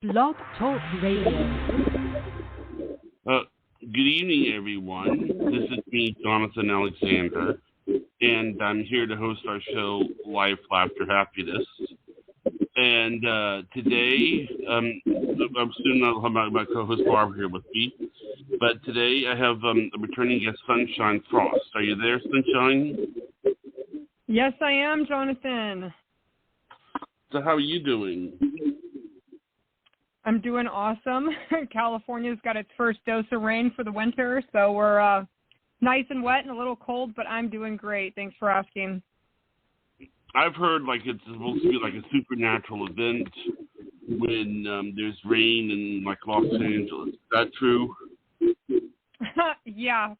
Blog Talk Radio. Good evening, everyone. This is me, Jonathan Alexander, and I'm here to host our show, Life, Laughter, Happiness. And today, I'm soon I'll have my co-host Barbara here with me. But today I have a returning guest, Sunshine Frost. Are you there, Sunshine? Yes, I am, Jonathan. So how are you doing? I'm doing awesome. California's got its first dose of rain for the winter, so we're nice and wet and a little cold, but I'm doing great. Thanks for asking. I've heard like it's supposed to be like a supernatural event when there's rain in like Los Angeles. Is that true? Yeah.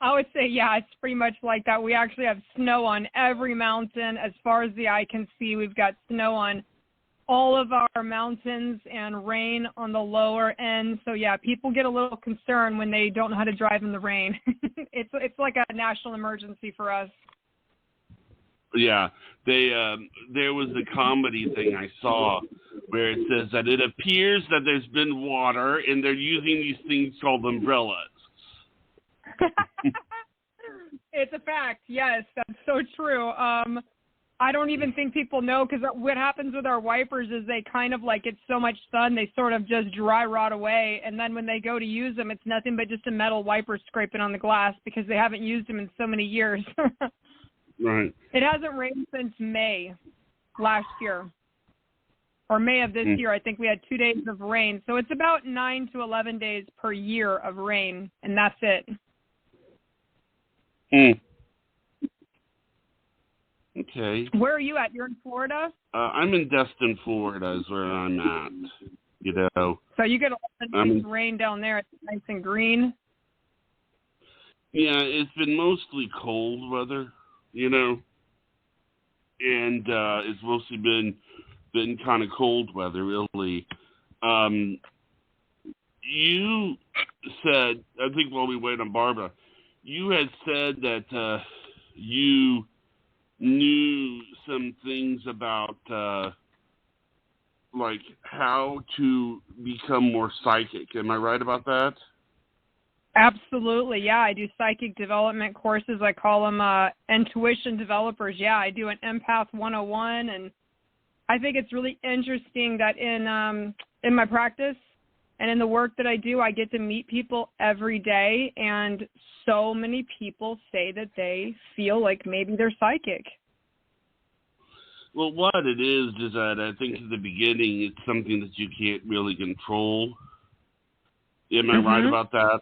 I would say, yeah, it's pretty much like that. We actually have snow on every mountain. As far as the eye can see, we've got snow on all of our mountains and rain on the lower end. So, yeah, people get a little concerned when they don't know how to drive in the rain. It's like a national emergency for us. Yeah, there was a comedy thing I saw where it says that it appears that there's been water and they're using these things called umbrellas. It's a fact. Yes, that's so true. I don't even think people know, because what happens with our wipers is they kind of like, it's so much sun, they sort of just dry rot away. And then when they go to use them, it's nothing but just a metal wiper scraping on the glass because they haven't used them in so many years. Right. It hasn't rained since May last year, or May of this year. I think we had 2 days of rain. So it's about 9 to 11 days per year of rain, and that's it. Okay. Where are you at? You're in Florida? I'm in Destin, Florida is where I'm at, you know. So you get a lot of rain down there. It's nice and green. Yeah, it's been mostly cold weather, you know, and it's mostly been kind of cold weather, really. You said, I think while we wait on Barbara, you had said that you knew some things about like how to become more psychic. Am I right about that? Absolutely, yeah. I do psychic development courses. I call them intuition developers. Yeah, I do an Empath 101, and I think it's really interesting that in my practice and in the work that I do, I get to meet people every day, and so many people say that they feel like maybe they're psychic. Well, what it is that I think in the beginning it's something that you can't really control. Am I right about that?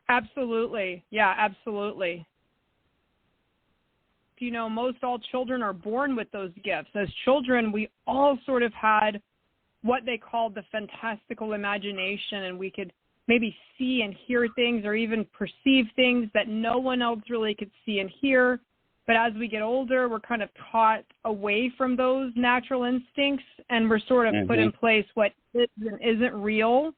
Absolutely. Yeah, absolutely. You know, most all children are born with those gifts. As children, we all sort of had what they called the fantastical imagination, and we could maybe see and hear things or even perceive things that no one else really could see and hear. But as we get older, we're kind of taught away from those natural instincts, and we're sort of put in place what is and isn't real.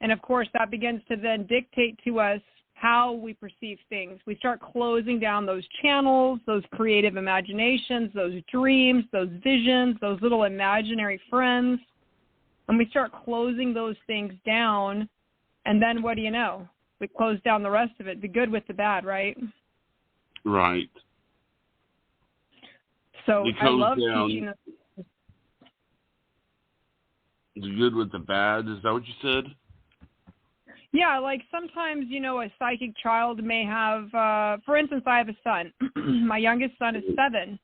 And, of course, that begins to then dictate to us how we perceive things. We start closing down those channels, those creative imaginations, those dreams, those visions, those little imaginary friends. And we start closing those things down. And then what do you know? We close down the rest of it. The good with the bad, right? Right. So I love teaching us. The good with the bad, is that what you said? Yeah, like sometimes, you know, a psychic child may have, for instance, I have a son. My youngest son is 7.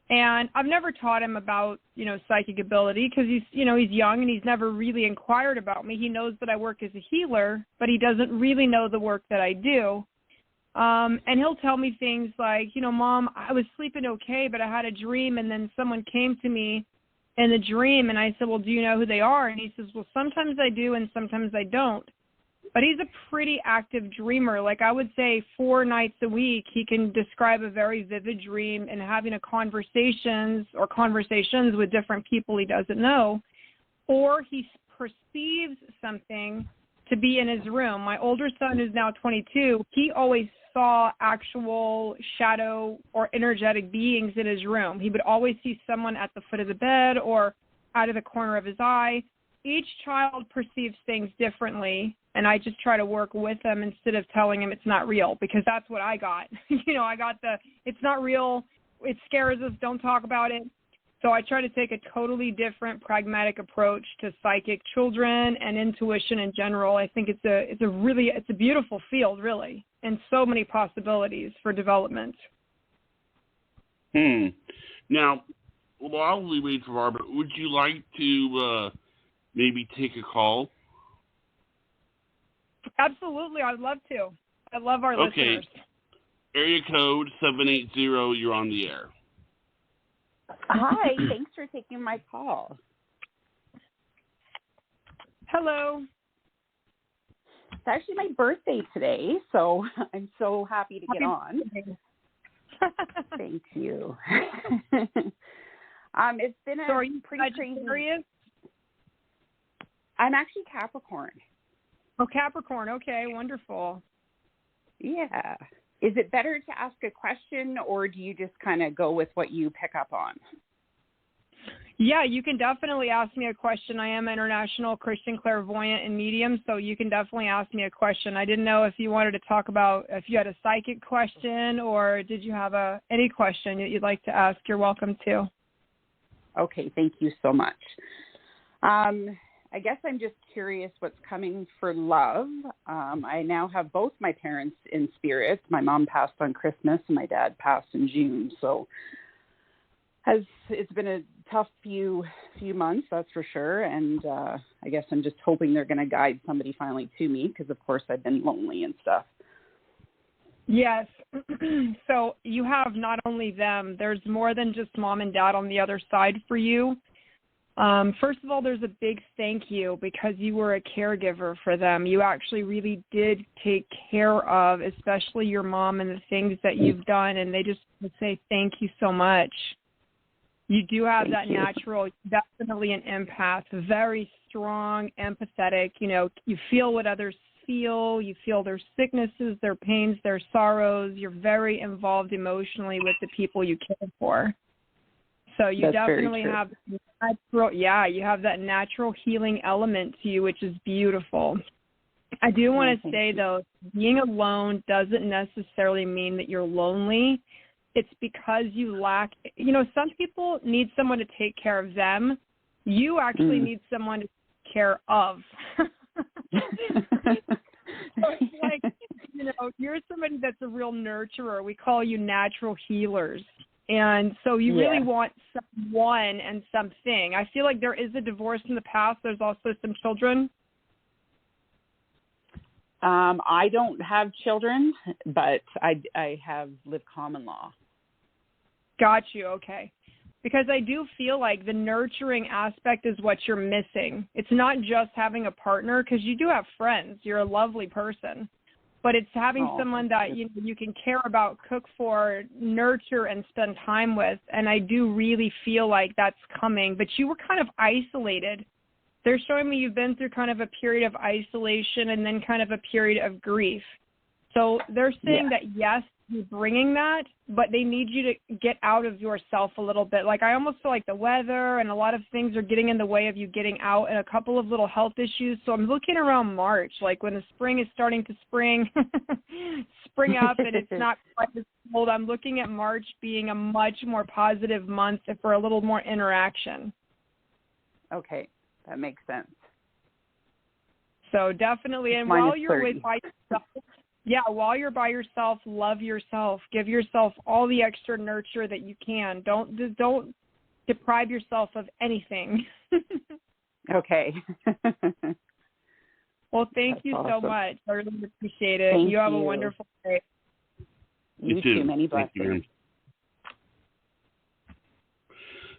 And I've never taught him about, you know, psychic ability because he's young and he's never really inquired about me. He knows that I work as a healer, but he doesn't really know the work that I do. And he'll tell me things like, you know, Mom, I was sleeping okay, but I had a dream, and then someone came to me in the dream, and I said, well, do you know who they are? And he says, well, sometimes I do and sometimes I don't. But he's a pretty active dreamer. Like I would say 4 nights a week, he can describe a very vivid dream and having conversations with different people he doesn't know. Or he perceives something to be in his room. My older son, who's now 22, he always saw actual shadow or energetic beings in his room. He would always see someone at the foot of the bed or out of the corner of his eye. Each child perceives things differently, and I just try to work with them instead of telling him it's not real, because that's what I got. I got it's not real, it scares us, don't talk about it. So I try to take a totally different pragmatic approach to psychic children and intuition in general. I think it's a beautiful field, really, and so many possibilities for development. Now, while we wait for Barbara, would you like to maybe take a call? Absolutely, I'd love to. I love our listeners. Area code 780, you're on the air. Hi, thanks for taking my call. Hello. It's actually my birthday today, so I'm so happy to get on. Thank you. It's been pretty crazy. Serious? I'm actually Capricorn. Oh, Capricorn. Okay, wonderful. Yeah. Is it better to ask a question, or do you just kind of go with what you pick up on? Yeah, you can definitely ask me a question. I am international Christian clairvoyant and medium, so you can definitely ask me a question. I didn't know if you wanted to talk about if you had a psychic question, or did you have any question that you'd like to ask. You're welcome to. Okay, thank you so much. I guess I'm just curious what's coming for love. I now have both my parents in spirit. My mom passed on Christmas and my dad passed in June. So it's been a tough few months, that's for sure. And I guess I'm just hoping they're going to guide somebody finally to me, because, of course, I've been lonely and stuff. Yes. So you have not only them, there's more than just mom and dad on the other side for you. First of all, there's a big thank you, because you were a caregiver for them. You actually really did take care of, especially your mom, and the things that you've done, and they just say thank you so much. You do have that natural, definitely an empath, very strong, empathetic. You feel what others feel. You feel their sicknesses, their pains, their sorrows. You're very involved emotionally with the people you care for. So you definitely have you have that natural healing element to you, which is beautiful. I do want to say, though, being alone doesn't necessarily mean that you're lonely. It's because you lack, some people need someone to take care of them. You actually need someone to take care of. So it's like, you're somebody that's a real nurturer. We call you natural healers. And so you really want someone and something. I feel like there is a divorce in the past. There's also some children. I don't have children, but I have lived common law. Got you. Okay. Because I do feel like the nurturing aspect is what you're missing. It's not just having a partner, because you do have friends. You're a lovely person. But it's having someone that you can care about, cook for, nurture, and spend time with. And I do really feel like that's coming. But you were kind of isolated. They're showing me you've been through kind of a period of isolation and then kind of a period of grief. So they're saying that, yes, you're bringing that, but they need you to get out of yourself a little bit. Like, I almost feel like the weather and a lot of things are getting in the way of you getting out, and a couple of little health issues. So I'm looking around March, like when the spring is starting to spring up and it's not quite as cold. I'm looking at March being a much more positive month for a little more interaction. Okay, that makes sense. So definitely, and while you're by yourself, love yourself. Give yourself all the extra nurture that you can. Don't deprive yourself of anything. Okay. Well, thank you so much. I really appreciate it. Thank you. Have a wonderful day. You too. Many blessings.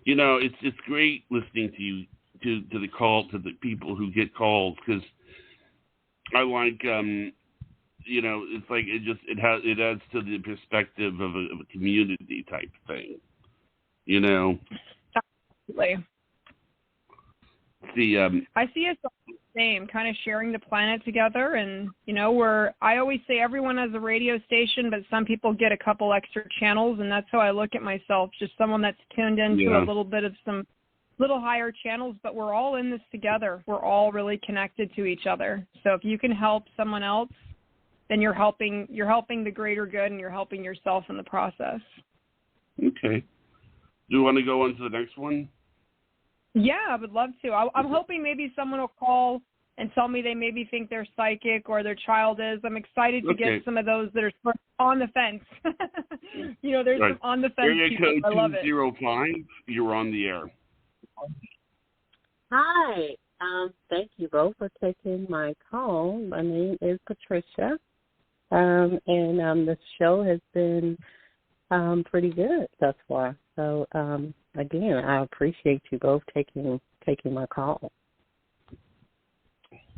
It's great listening to you, to the call, to the people who get calls, because I like it's like it adds to the perspective of a community type thing. Absolutely. I see us all the same, kind of sharing the planet together, and I always say everyone has a radio station, but some people get a couple extra channels, and that's how I look at myself, just someone that's tuned into a little bit of some little higher channels, but we're all in this together. We're all really connected to each other. So if you can help someone else, then you're helping the greater good, and you're helping yourself in the process. Okay. Do you want to go on to the next one? Yeah, I would love to. I'm hoping maybe someone will call and tell me they maybe think they're psychic or their child is. I'm excited to get some of those that are on the fence. There's some on the fence Area people. code I love it. 205, you're on the air. Hi. Thank you both for taking my call. My name is Patricia, and the show has been pretty good thus far. So, again, I appreciate you both taking my call.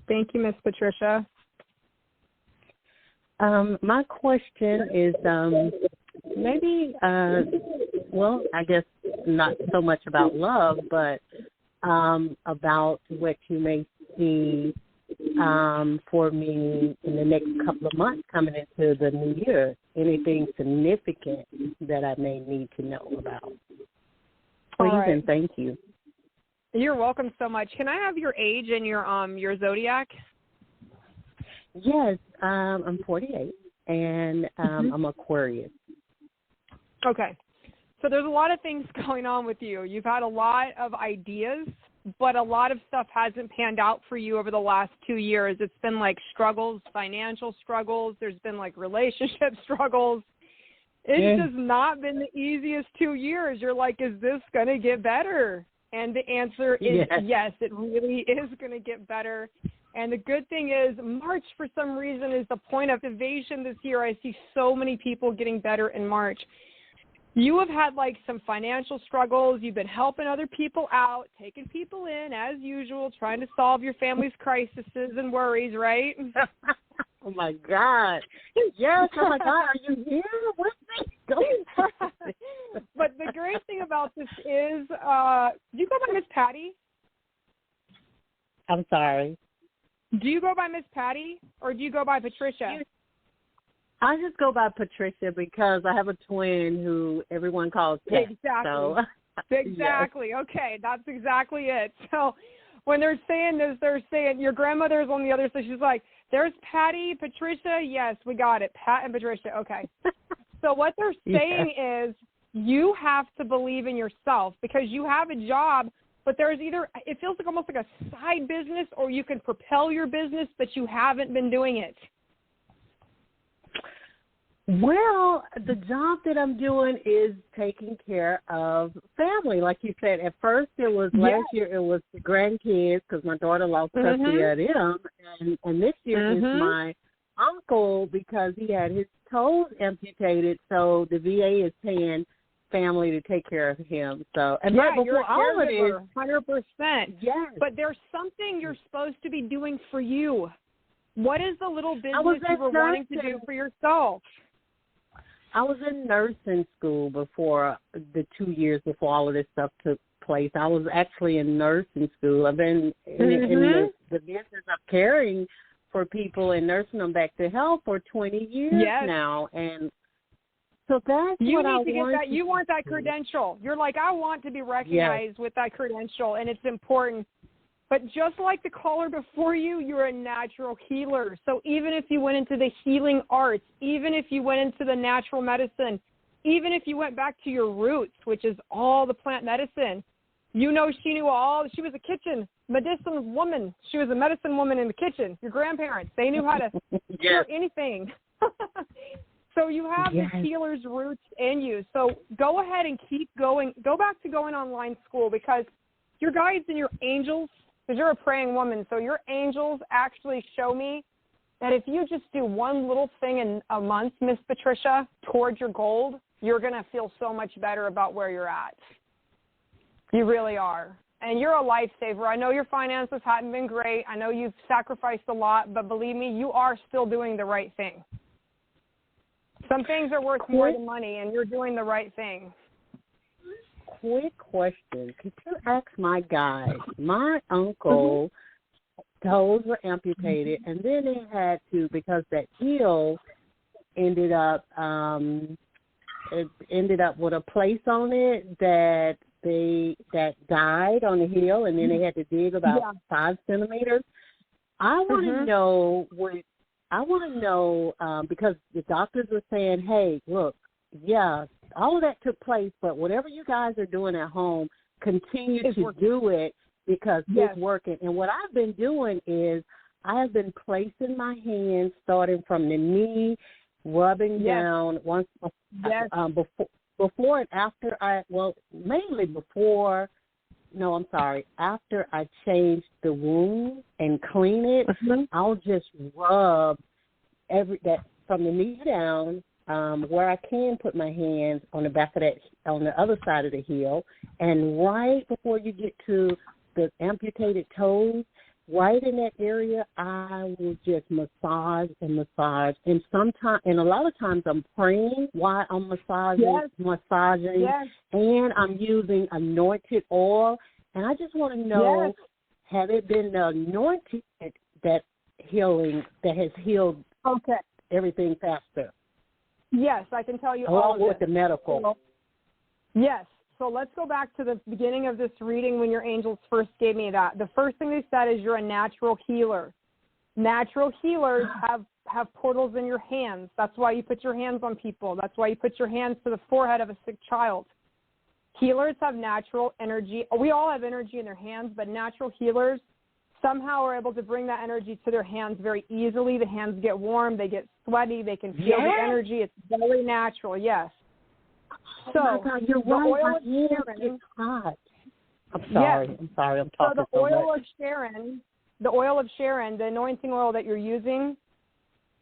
Thank you, Miss Patricia. My question is maybe, I guess not so much about love, but about what you may see for me in the next couple of months coming into the new year. Anything significant that I may need to know about. Please and thank you. You're welcome so much. Can I have your age and your zodiac? Yes, I'm 48, and I'm Aquarius. Okay. So there's a lot of things going on with you. You've had a lot of ideas, but a lot of stuff hasn't panned out for you over the last 2 years. It's been like struggles, financial struggles. There's been like relationship struggles. It's just not been the easiest 2 years. You're like, is this going to get better? And the answer is yes, it really is going to get better. And the good thing is March, for some reason, is the point of activation this year. I see so many people getting better in March. You have had like some financial struggles. You've been helping other people out, taking people in as usual, trying to solve your family's crises and worries, right? Oh, my God. Yes, oh, my God, are you here? What's this going on? But the great thing about this is, do you go by Miss Patty? I'm sorry. Do you go by Miss Patty or do you go by Patricia? I just go by Patricia because I have a twin who everyone calls Pat. Exactly. So. Exactly. Yes. Okay, that's exactly it. So when they're saying this, they're saying your grandmother's on the other side. She's like, there's Patty, Patricia. Yes, we got it. Pat and Patricia. Okay. So what they're saying is you have to believe in yourself because you have a job, but there's either, it feels like almost like a side business or you can propel your business, but you haven't been doing it. Well, the job that I'm doing is taking care of family. Like you said, at first it was last year it was the grandkids because my daughter lost custody of them. And this year is my uncle because he had his toes amputated. So the VA is paying family to take care of him. So, and right before all of it, 100%. Yes. But there's something you're supposed to be doing for you. What is the little business you were wanting to do for yourself? I was in nursing school before the 2 years before all of this stuff took place. I was actually in nursing school. I've been in the business of caring for people and nursing them back to health for 20 years now. And so that's you what need I to want. Get that. You want that credential. You're like, I want to be recognized with that credential, and it's important. But just like the caller before you, you're a natural healer. So even if you went into the healing arts, even if you went into the natural medicine, even if you went back to your roots, which is all the plant medicine, you know she knew all. She was a kitchen medicine woman. She was a medicine woman in the kitchen. Your grandparents, they knew how to cure anything. So you have the healer's roots in you. So go ahead and keep going. Go back to going online school because your guides and your angels, because you're a praying woman, so your angels actually show me that if you just do one little thing in a month, Miss Patricia, towards your goal, you're going to feel so much better about where you're at. You really are. And you're a lifesaver. I know your finances haven't been great. I know you've sacrificed a lot, but believe me, you are still doing the right thing. Some things are worth more than money, and you're doing the right thing. Quick question. Could you ask my guy? My uncle toes were amputated, and then they had to, because that heel ended up with a place on it that that died on the hill, and then they had to dig about 5 centimeters. I want to know because the doctors were saying, hey, look, all of that took place, but whatever you guys are doing at home, continue to do it because it's working. And what I've been doing is I have been placing my hands starting from the knee, rubbing down once before and after after I change the wound and clean it, I'll just rub that from the knee down, where I can put my hands on the back of that, on the other side of the heel, and right before you get to the amputated toes, right in that area, I will just massage, and a lot of times I'm praying while I'm massaging, and I'm using anointed oil. And I just want to know, have it been the anointed that has healed everything faster? Yes, I can tell you along with the medical. Yes. So let's go back to the beginning of this reading when your angels first gave me that. The first thing they said is you're a natural healer. Natural healers have portals in your hands. That's why you put your hands on people. That's why you put your hands to the forehead of a sick child. Healers have natural energy. We all have energy in their hands, but natural healers somehow are able to bring that energy to their hands very easily. The hands get warm. They get sweaty. They can feel the energy. It's very natural, yes. So, my God, you're right. My hands get hot. I'm sorry. I'm talking so the oil of Sharon, the anointing oil that you're using,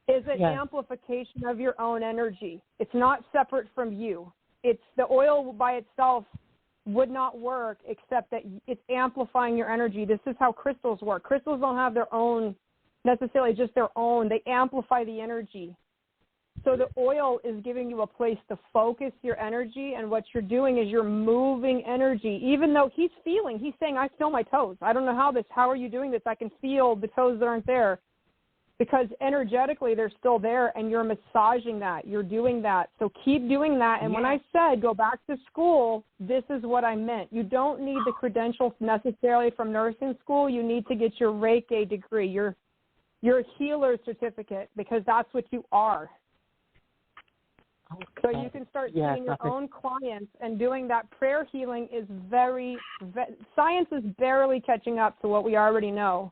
is an amplification of your own energy. It's not separate from you. It's the oil by itself would not work except that it's amplifying your energy. This is how crystals work. Crystals don't have their own, necessarily just their own. They amplify the energy. So the oil is giving you a place to focus your energy, and what you're doing is you're moving energy. Even though he's saying, I feel my toes. I don't know how are you doing this? I can feel the toes that aren't there. Because energetically they're still there, and you're massaging that. You're doing that. So keep doing that. And when I said go back to school, this is what I meant. You don't need the credentials necessarily from nursing school. You need to get your Reiki degree, your healer certificate, because that's what you are. Okay. So you can start seeing your own clients, and doing that prayer healing is science is barely catching up to what we already know.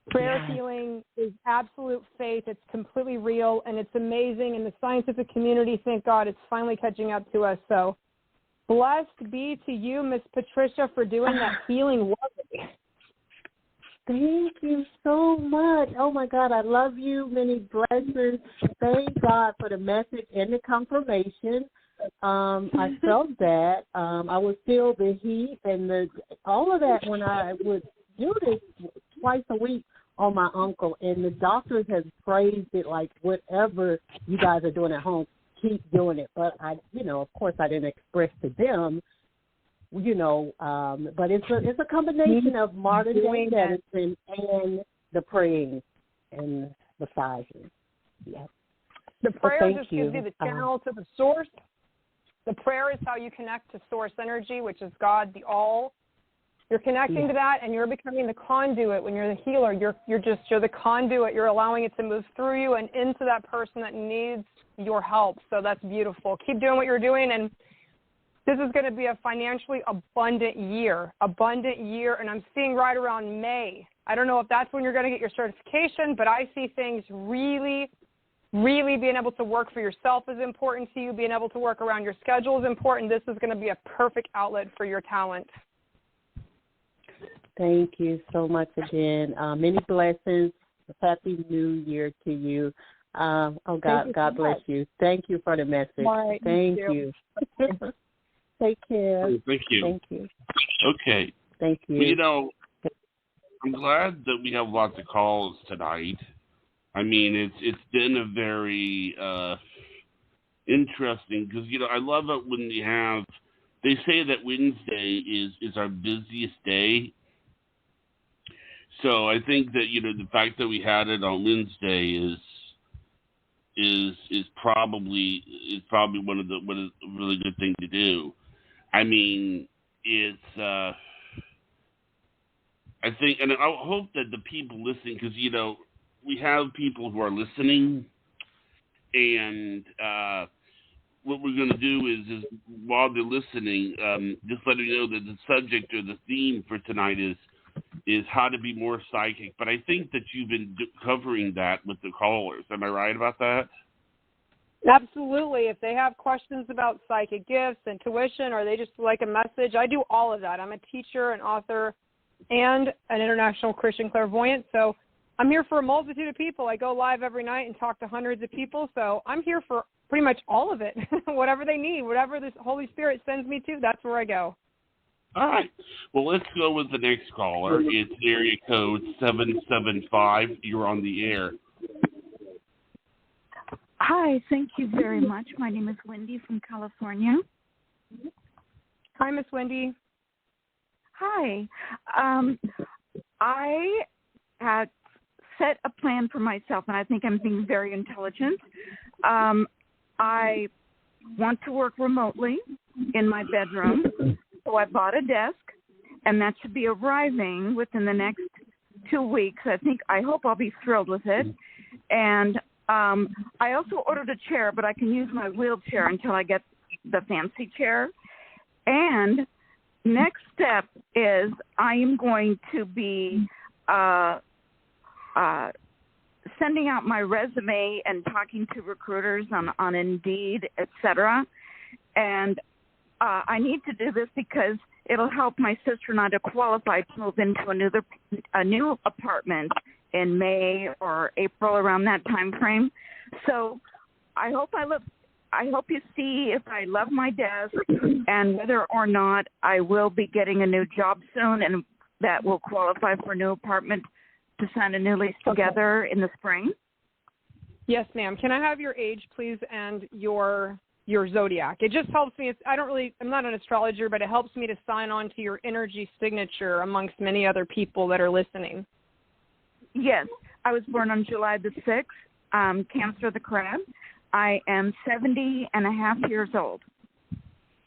Prayer healing is absolute faith. It's completely real, and it's amazing. And the scientific community, thank God, it's finally catching up to us. So blessed be to you, Miss Patricia, for doing that healing work. Thank you so much. Oh, my God, I love you. Many blessings. Thank God for the message and the confirmation. I felt that. I would feel the heat and all of that when I would do this twice a week on my uncle. And the doctors have praised it like, whatever you guys are doing at home, keep doing it. But, of course, I didn't express to them, but it's a combination of modern day medicine and the praying and massaging. Yeah. The prayer just gives you the channel to the source. The prayer is how you connect to source energy, which is God, the all. You're connecting to that, and you're becoming the conduit. When you're the healer, you're the conduit. You're allowing it to move through you and into that person that needs your help. So that's beautiful. Keep doing what you're doing, and this is going to be a financially abundant year, and I'm seeing right around May. I don't know if that's when you're going to get your certification, but I see things really, really being able to work for yourself is important to you. Being able to work around your schedule is important. This is going to be a perfect outlet for your talent. Thank you so much again. Many blessings. Happy New Year to you. God bless you. Thank you for the message. Bye. Thank you. Take care. Thank you. Thank you. Okay. Thank you. Well, I'm glad that we have lots of calls tonight. I mean, it's been a very interesting, because, I love it when they say that Wednesday is our busiest day. So I think that, the fact that we had it on Wednesday is probably a really good thing to do. I mean, it's I think, and I hope that the people listening, because we have people who are listening, and what we're going to do is while they're listening, just let them know that the subject or the theme for tonight is how to be more psychic. But I think that you've been covering that with the callers. Am I right about that? Absolutely. If they have questions about psychic gifts, intuition, or they just like a message, I do all of that. I'm a teacher, an author, and an international Christian clairvoyant. So I'm here for a multitude of people. I go live every night and talk to hundreds of people. So I'm here for pretty much all of it. Whatever they need, whatever the Holy Spirit sends me to, that's where I go. All right. Well, let's go with the next caller. It's area code 775. You're on the air. Hi, thank you very much. My name is Wendy from California. Hi, Miss Wendy. Hi. I had set a plan for myself, and I think I'm being very intelligent. I want to work remotely in my bedroom, so I bought a desk, and that should be arriving within the next 2 weeks. I hope I'll be thrilled with it. And I also ordered a chair, but I can use my wheelchair until I get the fancy chair. And next step is I am going to be sending out my resume and talking to recruiters on Indeed, etc. And I need to do this because it'll help my sister and I to qualify to move into a new apartment in May or April, around that time frame. So I hope you see if I love my desk and whether or not I will be getting a new job soon, and that will qualify for a new apartment to sign a new lease together in the spring. Yes, ma'am. Can I have your age, please, and your zodiac? It just helps me. I'm not an astrologer, but it helps me to sign on to your energy signature amongst many other people that are listening. Yes, I was born on July the 6th, Cancer of the Crab. I am 70 and a half years old.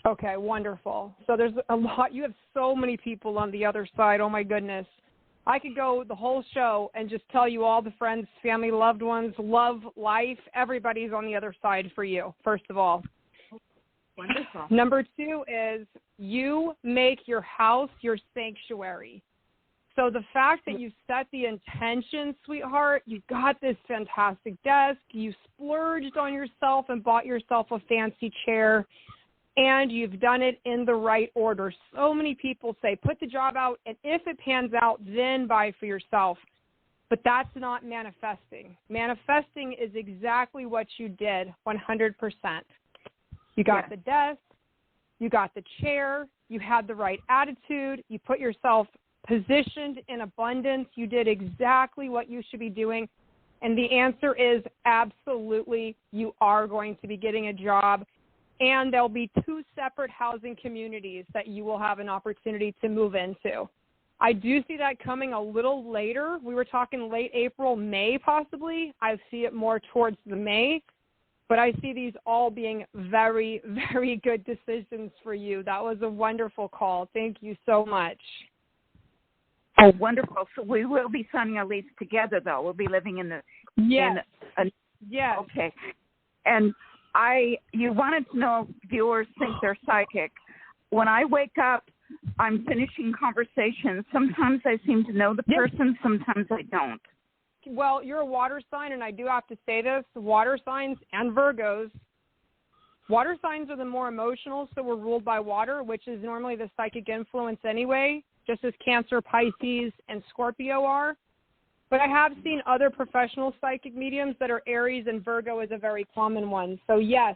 Okay, wonderful. So there's a lot. You have so many people on the other side. Oh, my goodness. I could go the whole show and just tell you all the friends, family, loved ones, love, life. Everybody's on the other side for you, first of all. Wonderful. Number 2 is you make your house your sanctuary. So the fact that you set the intention, sweetheart, you got this fantastic desk, you splurged on yourself and bought yourself a fancy chair, and you've done it in the right order. So many people say, put the job out, and if it pans out, then buy for yourself. But that's not manifesting. Manifesting is exactly what you did, 100%. You got the desk, you got the chair, you had the right attitude, you put yourself positioned in abundance, you did exactly what you should be doing. And the answer is absolutely, you are going to be getting a job. And there'll be 2 separate housing communities that you will have an opportunity to move into. I do see that coming a little later. We were talking late April, May possibly. I see it more towards the May. But I see these all being very, very good decisions for you. That was a wonderful call. Thank you so much. Oh, wonderful. So we will be signing a lease together, though. We'll be living in the... Yes. Yes. Okay. And you wanted to know if viewers think they're psychic. When I wake up, I'm finishing conversations. Sometimes I seem to know the person, sometimes I don't. Well, you're a water sign, and I do have to say this. Water signs and Virgos. Water signs are the more emotional, so we're ruled by water, which is normally the psychic influence anyway, just as Cancer, Pisces, and Scorpio are. But I have seen other professional psychic mediums that are Aries, and Virgo is a very common one. So, yes,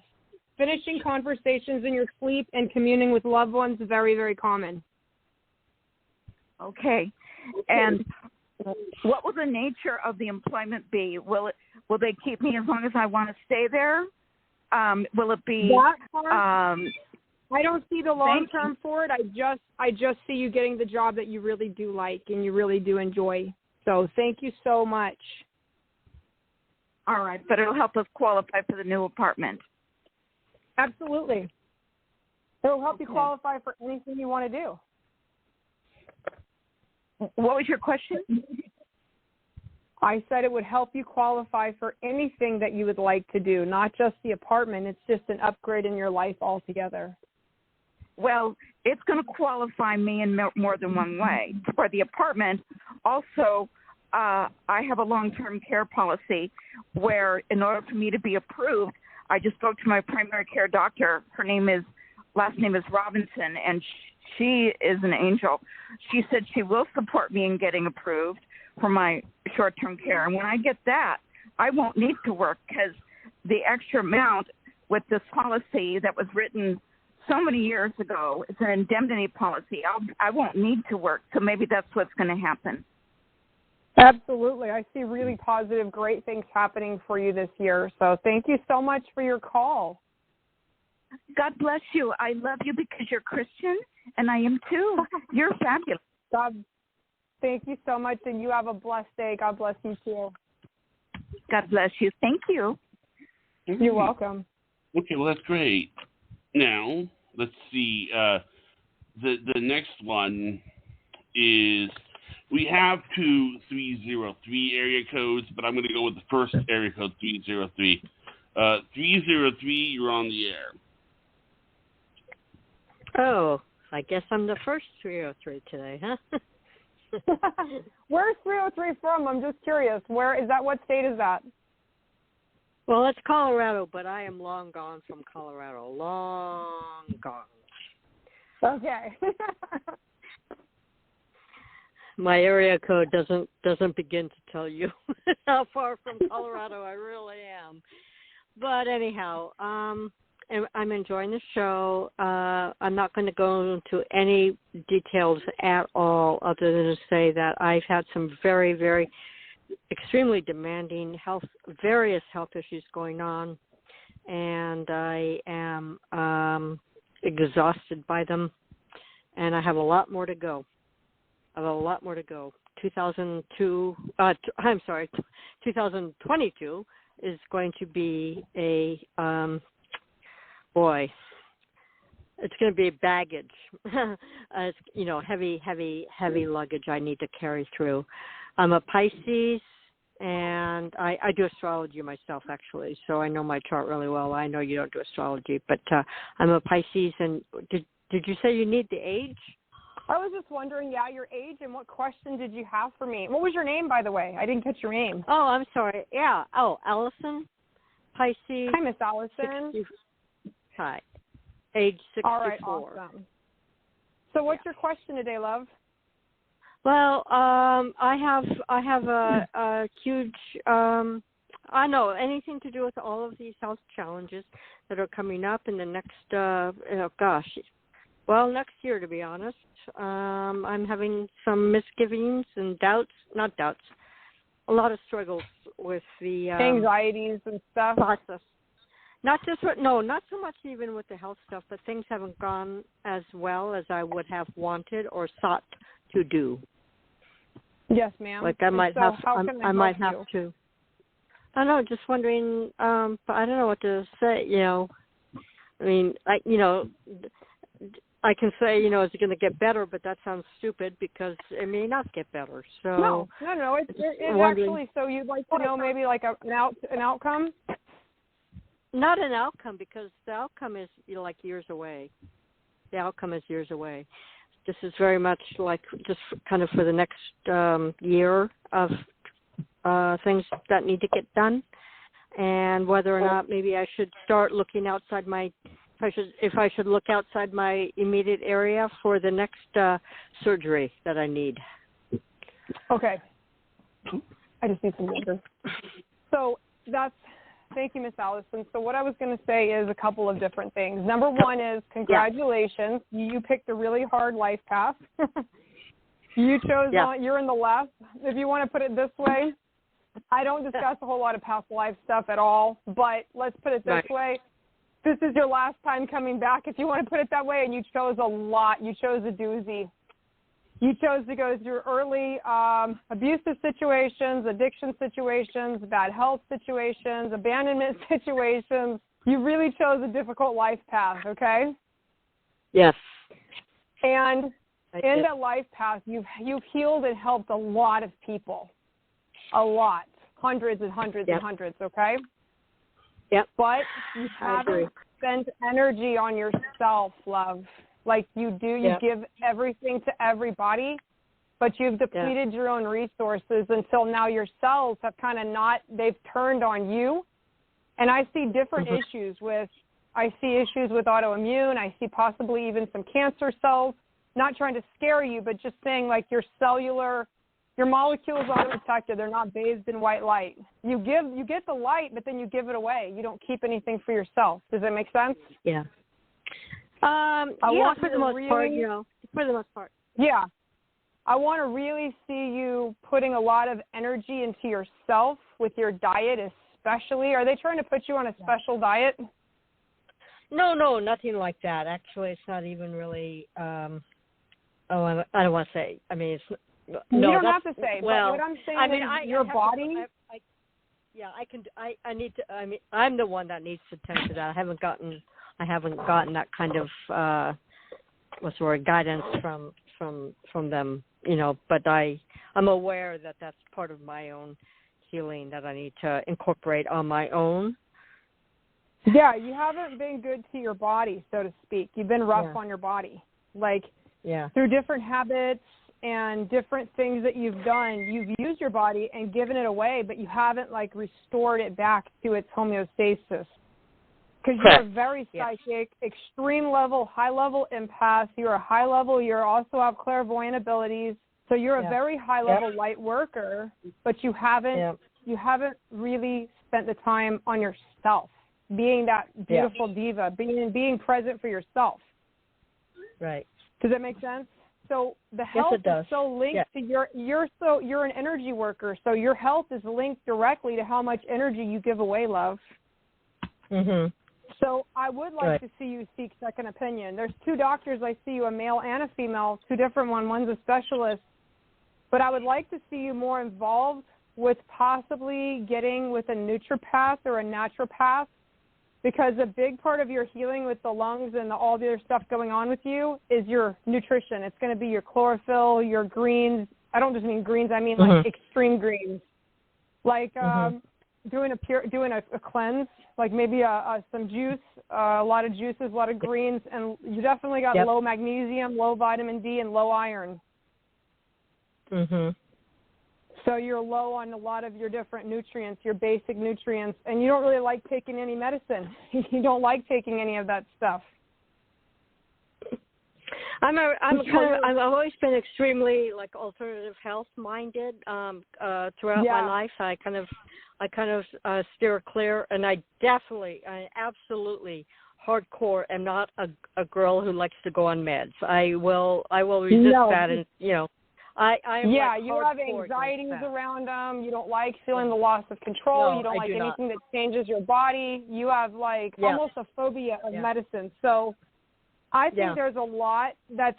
finishing conversations in your sleep and communing with loved ones is very, very common. Okay. And what will the nature of the employment be? Will they keep me as long as I want to stay there? Will it be... I don't see the long term for it. I just see you getting the job that you really do like and you really do enjoy. So thank you so much. All right, but it'll help us qualify for the new apartment. Absolutely. It'll help you qualify for anything you want to do. What was your question? I said it would help you qualify for anything that you would like to do, not just the apartment. It's just an upgrade in your life altogether. Well, it's going to qualify me in more than one way. For the apartment, also, I have a long-term care policy where in order for me to be approved, I just go to my primary care doctor. Her last name is Robinson, and she is an angel. She said she will support me in getting approved for my short-term care. And when I get that, I won't need to work because the extra amount with this policy that was written so many years ago, it's an indemnity policy. I won't need to work, so maybe that's what's going to happen. Absolutely. I see really positive, great things happening for you this year. So thank you so much for your call. God bless you. I love you because you're Christian, and I am too. You're fabulous. God, thank you so much, and you have a blessed day. God bless you too. God bless you. Thank you. You're welcome. Okay, well, that's great. Now, let's see. The next one is, we have 2303 area codes, but I'm going to go with the first area code, 303. 303, you're on the air. Oh, I guess I'm the first 303 today, huh? Where's 303 from? I'm just curious. Where is that? What state is that? Well, it's Colorado, but I am long gone from Colorado. Long gone. Okay. My area code doesn't begin to tell you how far from Colorado I really am. But anyhow, I'm enjoying the show. I'm not going to go into any details at all other than to say that I've had some very, very extremely demanding various health issues going on, and I am exhausted by them, and I have a lot more to go. 2022 is going to be it's going to be baggage. It's, heavy luggage I need to carry through. I'm a Pisces, and I do astrology myself, actually, so I know my chart really well. I know you don't do astrology, but I'm a Pisces, and did you say you need the age? I was just wondering, your age, and what question did you have for me? What was your name, by the way? I didn't catch your name. Oh, I'm sorry. Yeah. Oh, Allison, Pisces. Hi, Miss Allison. Hi. Age 64. All right, awesome. So what's your question today, love? Well, I have a huge, I know, anything to do with all of these health challenges that are coming up in the next, next year, to be honest. I'm having some misgivings and a lot of struggles with the anxieties and stuff. Process. Not so much even with the health stuff, but things haven't gone as well as I would have wanted or sought to do. Yes, ma'am. Like I might have to. I don't know, just wondering, but I don't know what to say, I mean, I can say, is it going to get better, but that sounds stupid because it may not get better. So No. It's actually, so you'd like to know maybe like an outcome? Not an outcome, because the outcome is years away. The outcome is years away. This is very much like just kind of for the next year of things that need to get done, and whether or not maybe I should start looking outside if I should look outside my immediate area for the next surgery that I need. Okay. I just need some water. So thank you, Miss Allison. So what I was going to say is a couple of different things. Number one is congratulations. Yeah. You picked a really hard life path. You chose you're in the left. If you want to put it this way, I don't discuss a whole lot of past life stuff at all, but let's put it this way. This is your last time coming back, if you want to put it that way, and you chose a lot. You chose a doozy. You chose to go through early abusive situations, addiction situations, bad health situations, abandonment situations. You really chose a difficult life path, okay? Yes. And in that life path, you've healed and helped a lot of people. A lot. Hundreds and hundreds and hundreds, okay? Yep. But you haven't spent energy on yourself, love. Like you do. You give everything to everybody, but you've depleted your own resources until now your cells have kind of they've turned on you. And I see different issues with autoimmune. I see possibly even some cancer cells. Not trying to scare you, but just saying like your molecules aren't protected. They're not bathed in white light. You get the light, but then you give it away. You don't keep anything for yourself. Does that make sense? Yeah. For the most part. Yeah. I want to really see you putting a lot of energy into yourself with your diet especially. Are they trying to put you on a special diet? No, nothing like that. Actually, it's not even really, I don't want to say. I mean, it's, you don't have to say, but what I'm saying is your body. I'm the one that needs to tend to that. I haven't gotten that kind of, guidance from them, but I'm aware that that's part of my own healing that I need to incorporate on my own. Yeah, you haven't been good to your body, so to speak. You've been rough on your body. Through different habits and different things that you've done, you've used your body and given it away, but you haven't, restored it back to its homeostasis. Because you're a very psychic, extreme level, high-level empath. You're a high-level. You also have clairvoyant abilities. So you're a very high-level light worker, but you haven't really spent the time on yourself, being that beautiful diva, being present for yourself. Right. Does that make sense? So the health is so linked to you're an energy worker, so your health is linked directly to how much energy you give away, love. Mhm. So I would like to see you seek second opinion. There's two doctors I see you, a male and a female, two different ones. One's a specialist. But I would like to see you more involved with possibly getting with a naturopath or a naturopath, because a big part of your healing with the lungs and all the other stuff going on with you is your nutrition. It's going to be your chlorophyll, your greens. I don't just mean greens. I mean extreme greens. Doing a cleanse, like maybe some juice, a lot of juices, a lot of greens, and you definitely got low magnesium, low vitamin D, and low iron. Mhm. So you're low on a lot of your different nutrients, your basic nutrients, and you don't really like taking any medicine. You don't like taking any of that stuff. I've always been extremely alternative health minded throughout my life. I kind of steer clear, and I absolutely hardcore am not a girl who likes to go on meds. I will resist that, and I am you have anxieties around them. You don't like feeling the loss of control. You don't like anything that changes your body. You have almost a phobia of medicine. So I think there's a lot I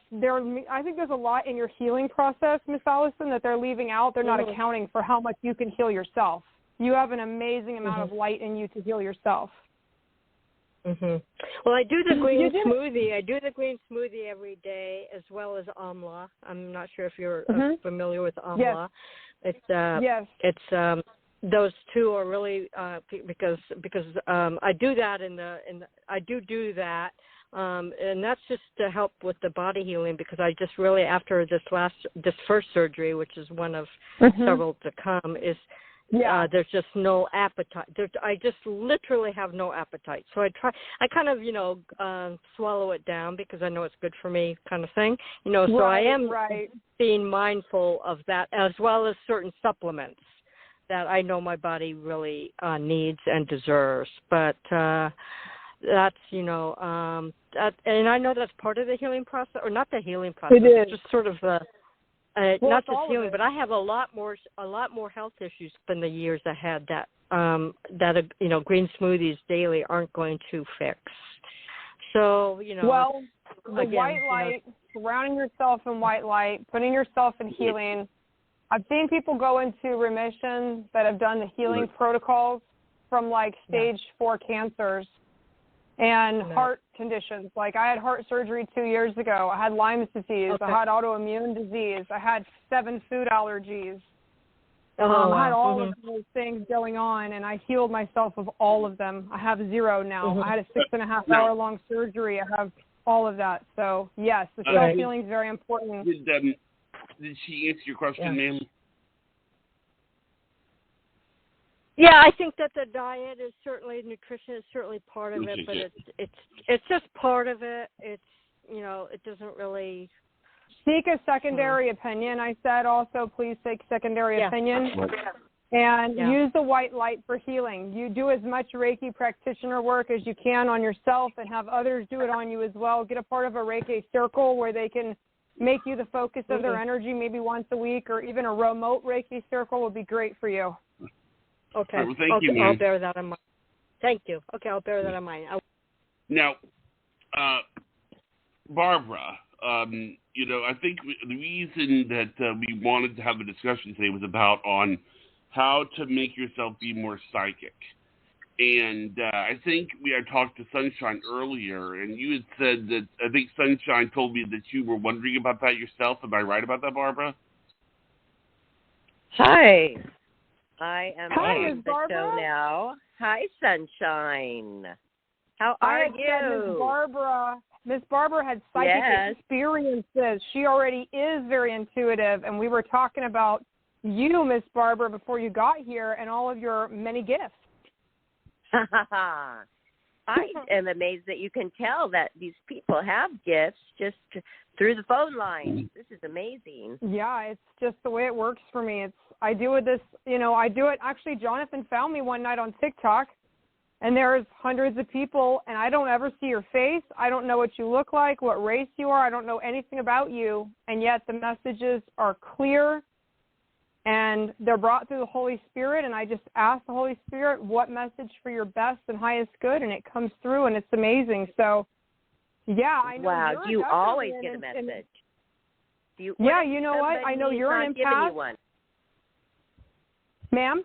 think there's a lot in your healing process, Miss Allison, that they're leaving out. They're not accounting for how much you can heal yourself. You have an amazing amount of light in you to heal yourself. Mhm. Well, I do the green smoothie. I do the green smoothie every day, as well as amla. I'm not sure if you're familiar with amla. Yes. It's those two are really because I do that I do that. And that's just to help with the body healing, because I just really, after this first surgery, which is one of several to come, there's just no appetite. I just literally have no appetite. So I kind of, swallow it down because I know it's good for me, kind of thing. So I am being mindful of that, as well as certain supplements that I know my body really needs and deserves. But that's, and I know that's part of the healing process, or not the healing process. It's just sort of not just healing, but I have a lot more health issues than the years ahead that green smoothies daily aren't going to fix. So, Well, the white light, surrounding yourself in white light, putting yourself in healing. I've seen people go into remission that have done the healing protocols from stage 4 cancers. and heart conditions. Like I had heart surgery 2 years ago. I had Lyme's disease. I had autoimmune disease. I had 7 food allergies. I had all of those things going on, and I healed myself of all of them. I have 0 now. I had a 6.5-hour-long surgery. I have all of that. So, yes, the self-healing is very important. Did she answer your question, ma'am? Yeah, I think that the diet is certainly, nutrition is certainly part of it, but it's just part of it. It's, it doesn't really... Seek a secondary opinion. I said also, please seek secondary opinion. And use the white light for healing. You do as much Reiki practitioner work as you can on yourself and have others do it on you as well. Get a part of a Reiki circle where they can make you the focus of their energy maybe once a week, or even a remote Reiki circle would be great for you. Okay. Well, thank you, ma'am. I'll bear that in mind. Thank you. Okay, I'll bear that in mind. Now, Barbara, I think the reason that we wanted to have a discussion today was about on how to make yourself be more psychic. And I think we had talked to Sunshine earlier, and you had said that, I think Sunshine told me that you were wondering about that yourself. Am I right about that, Barbara? Hi. I am on the show now. Hi, Sunshine. How are you? Miss Barbara had psychic experiences. She already is very intuitive, and we were talking about you, Miss Barbara, before you got here, and all of your many gifts. I am amazed that you can tell that these people have gifts just through the phone line. This is amazing. Yeah, it's just the way it works for me. I do it actually, Jonathan found me one night on TikTok, and there's hundreds of people, and I don't ever see your face. I don't know what you look like, what race you are. I don't know anything about you, and yet the messages are clear, and they're brought through the Holy Spirit, and I just ask the Holy Spirit what message for your best and highest good, and it comes through, and it's amazing. So, yeah, I know. Wow, do you always get a message? You know what? I know you're an empath. Ma'am?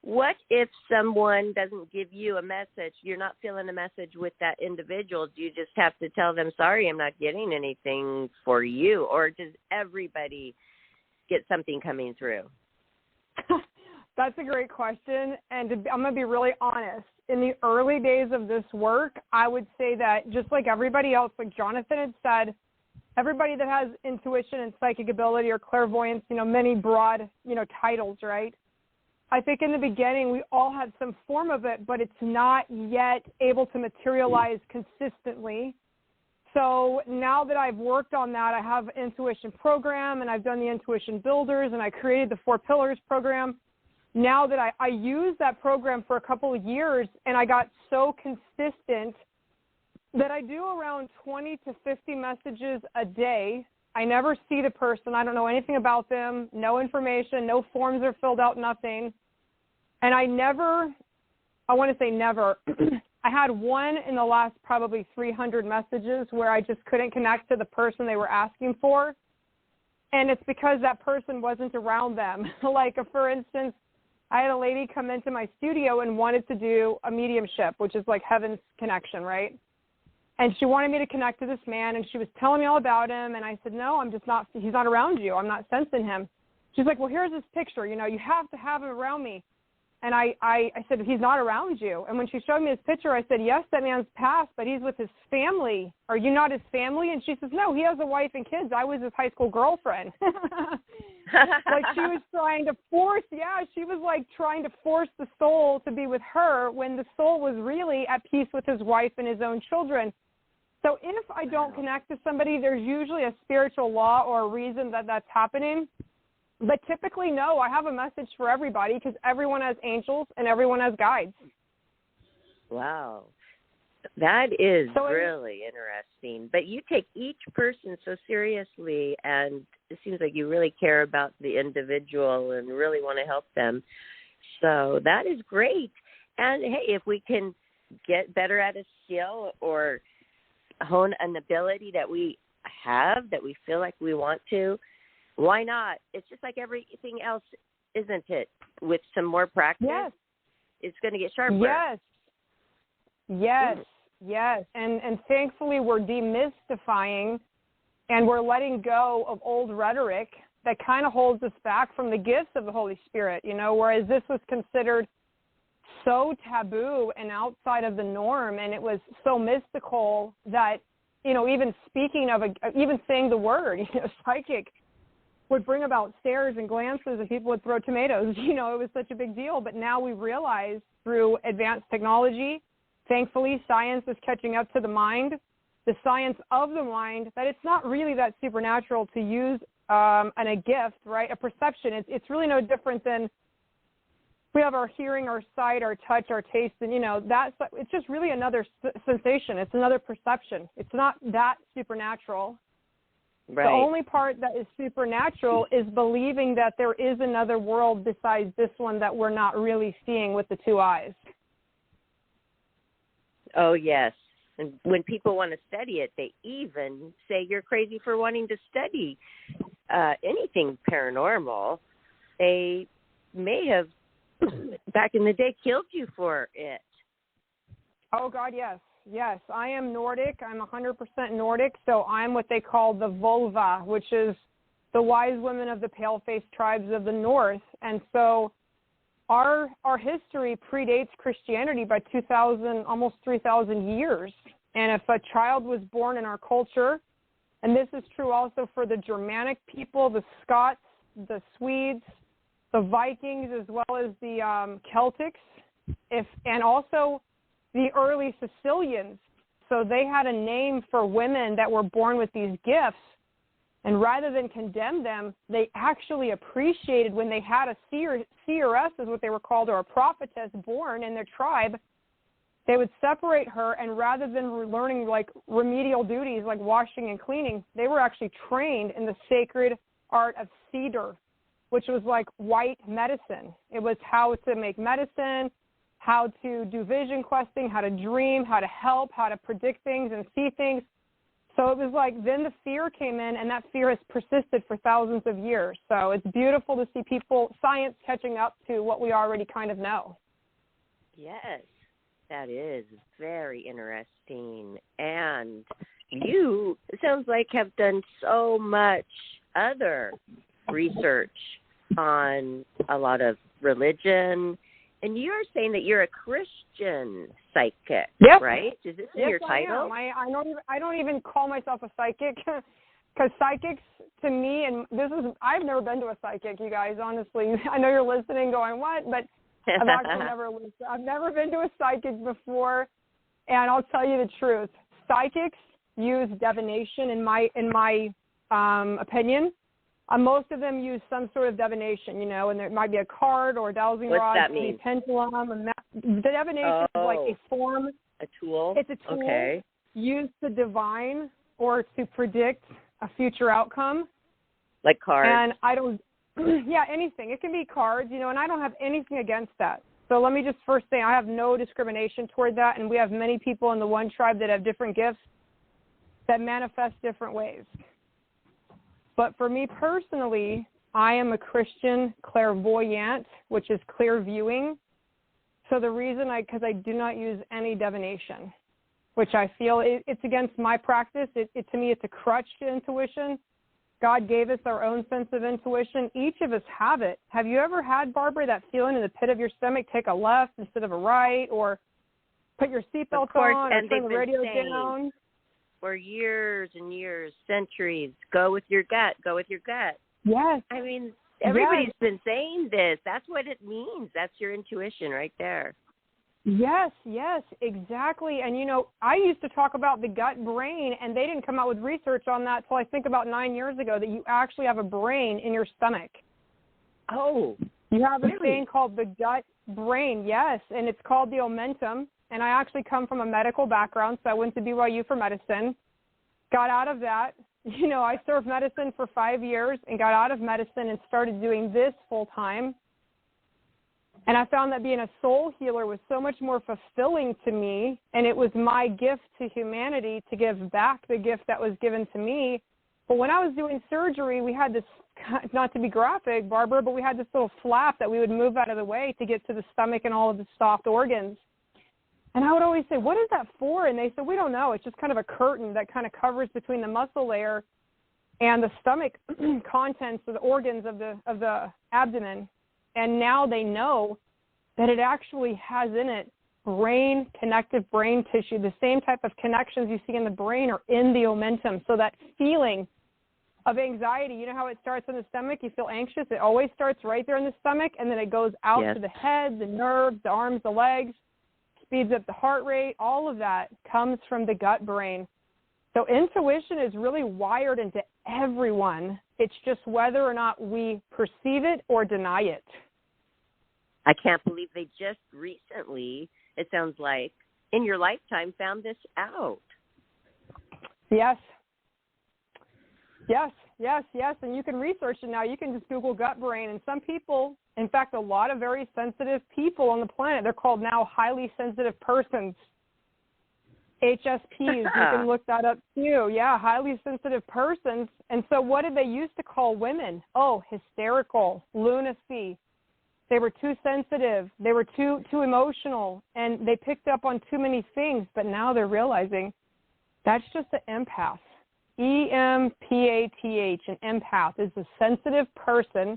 What if someone doesn't give you a message? You're not feeling a message with that individual. Do you just have to tell them, sorry, I'm not getting anything for you? Or does everybody get something coming through? That's a great question. And I'm going to be really honest. In the early days of this work, I would say that just like everybody else, like Jonathan had said, everybody that has intuition and psychic ability or clairvoyance, many broad, titles, right? I think in the beginning we all had some form of it, but it's not yet able to materialize consistently. So now that I've worked on that, I have an intuition program, and I've done the intuition builders, and I created the 4 Pillars program. Now that I used that program for a couple of years, and I got so consistent that I do around 20 to 50 messages a day. I never see the person. I don't know anything about them, no information, no forms are filled out, nothing. And I want to say never. I had one in the last probably 300 messages where I just couldn't connect to the person they were asking for. And it's because that person wasn't around them. Like, for instance, I had a lady come into my studio and wanted to do a mediumship, which is like heaven's connection, right? And she wanted me to connect to this man, and she was telling me all about him. And I said, no, he's not around you. I'm not sensing him. She's like, well, here's this picture. You have to have him around me. And I said, he's not around you. And when she showed me his picture, I said, yes, that man's passed, but he's with his family. Are you not his family? And she says, no, he has a wife and kids. I was his high school girlfriend. Like she was trying to force the soul to be with her when the soul was really at peace with his wife and his own children. So if I don't connect to somebody, there's usually a spiritual law or a reason that that's happening. But typically, no, I have a message for everybody because everyone has angels and everyone has guides. Wow. That is really interesting. But you take each person so seriously, and it seems like you really care about the individual and really want to help them. So that is great. And, hey, if we can get better at a skill or hone an ability that we have, that we feel like we want to, why not? It's just like everything else, isn't it? With some more practice, it's going to get sharper. Yes. Yes, yes. And thankfully we're demystifying and we're letting go of old rhetoric that kind of holds us back from the gifts of the Holy Spirit, whereas this was considered so taboo and outside of the norm, and it was so mystical that, even speaking of, even saying the word, psychic would bring about stares and glances and people would throw tomatoes. It was such a big deal. But now we realize through advanced technology, thankfully, science is catching up to the mind, the science of the mind, that it's not really that supernatural to use a gift, right? A perception. It's really no different than we have our hearing, our sight, our touch, our taste, and it's just really another sensation. It's another perception. It's not that supernatural. Right. The only part that is supernatural is believing that there is another world besides this one that we're not really seeing with the two eyes. Oh, yes. And when people want to study it, they even say you're crazy for wanting to study anything paranormal. They may have, back in the day, killed you for it. Oh, God, yes. Yes, I am Nordic. I'm 100% Nordic, so I'm what they call the vulva, which is the wise women of the pale-faced tribes of the north. And so our history predates Christianity by 2,000, almost 3,000 years. And if a child was born in our culture, and this is true also for the Germanic people, the Scots, the Swedes, the Vikings, as well as the Celtics, and also the early Sicilians. So they had a name for women that were born with these gifts. And rather than condemn them, they actually appreciated when they had a seeress, is what they were called, or a prophetess born in their tribe. They would separate her, and rather than learning like remedial duties like washing and cleaning, they were actually trained in the sacred art of cedar, which was like white medicine. It was how to make medicine, how to do vision questing, how to dream, how to help, how to predict things and see things. So it was like then the fear came in, and that fear has persisted for thousands of years. So it's beautiful to see science catching up to what we already kind of know. Yes, that is very interesting. And you, it sounds like, have done so much other research on a lot of religion. And you're saying that you're a Christian psychic, yep. Right? Is this yes, your title? I don't even call myself a psychic, because psychics to me, and I've never been to a psychic, you guys, honestly. I know you're listening going, what? But I've actually I've never been to a psychic before, and I'll tell you the truth. Psychics use divination in my opinion. Most of them use some sort of divination, and there might be a card or a dowsing rod, that mean? A pendulum. The divination is like a form. A tool? It's a tool used to divine or to predict a future outcome. Like cards? And I don't, anything. It can be cards, and I don't have anything against that. So let me just first say I have no discrimination toward that, and we have many people in the one tribe that have different gifts that manifest different ways. But for me personally, I am a Christian clairvoyant, which is clear viewing. So the reason because I do not use any divination, which I feel it's against my practice. To me, it's a crutch to intuition. God gave us our own sense of intuition. Each of us have it. Have you ever had, Barbara, that feeling in the pit of your stomach, take a left instead of a right, or put your seatbelt on, or turn the radio down? For years and years, centuries, go with your gut, go with your gut. Yes. I mean, everybody's been saying this. That's what it means. That's your intuition right there. Yes, exactly. And, I used to talk about the gut brain, and they didn't come out with research on that until I think about 9 years ago, that you actually have a brain in your stomach. Oh. You have a thing called the gut brain, yes, and it's called the omentum. And I actually come from a medical background, so I went to BYU for medicine. Got out of that. I served medicine for 5 years and got out of medicine and started doing this full time. And I found that being a soul healer was so much more fulfilling to me, and it was my gift to humanity to give back the gift that was given to me. But when I was doing surgery, we had this, not to be graphic, Barbara, but we had this little flap that we would move out of the way to get to the stomach and all of the soft organs. And I would always say, what is that for? And they said, we don't know. It's just kind of a curtain that kind of covers between the muscle layer and the stomach contents of the organs of the abdomen. And now they know that it actually has in it connective brain tissue. The same type of connections you see in the brain are in the omentum. So that feeling of anxiety, you know how it starts in the stomach? You feel anxious. It always starts right there in the stomach, and then it goes out to the head, the nerves, the arms, the legs, speeds up the heart rate. All of that comes from the gut brain. So intuition is really wired into everyone. It's just whether or not we perceive it or deny it. I can't believe they just recently, it sounds like, in your lifetime, found this out. Yes. And you can research it now. You can just Google gut brain. And some people, in fact, a lot of very sensitive people on the planet, they're called now highly sensitive persons. HSPs, you can look that up too. Yeah, highly sensitive persons. And so what did they used to call women? Oh, hysterical, lunacy. They were too sensitive. They were too emotional, and they picked up on too many things. But now they're realizing that's just an empath. EMPATH, an empath is a sensitive person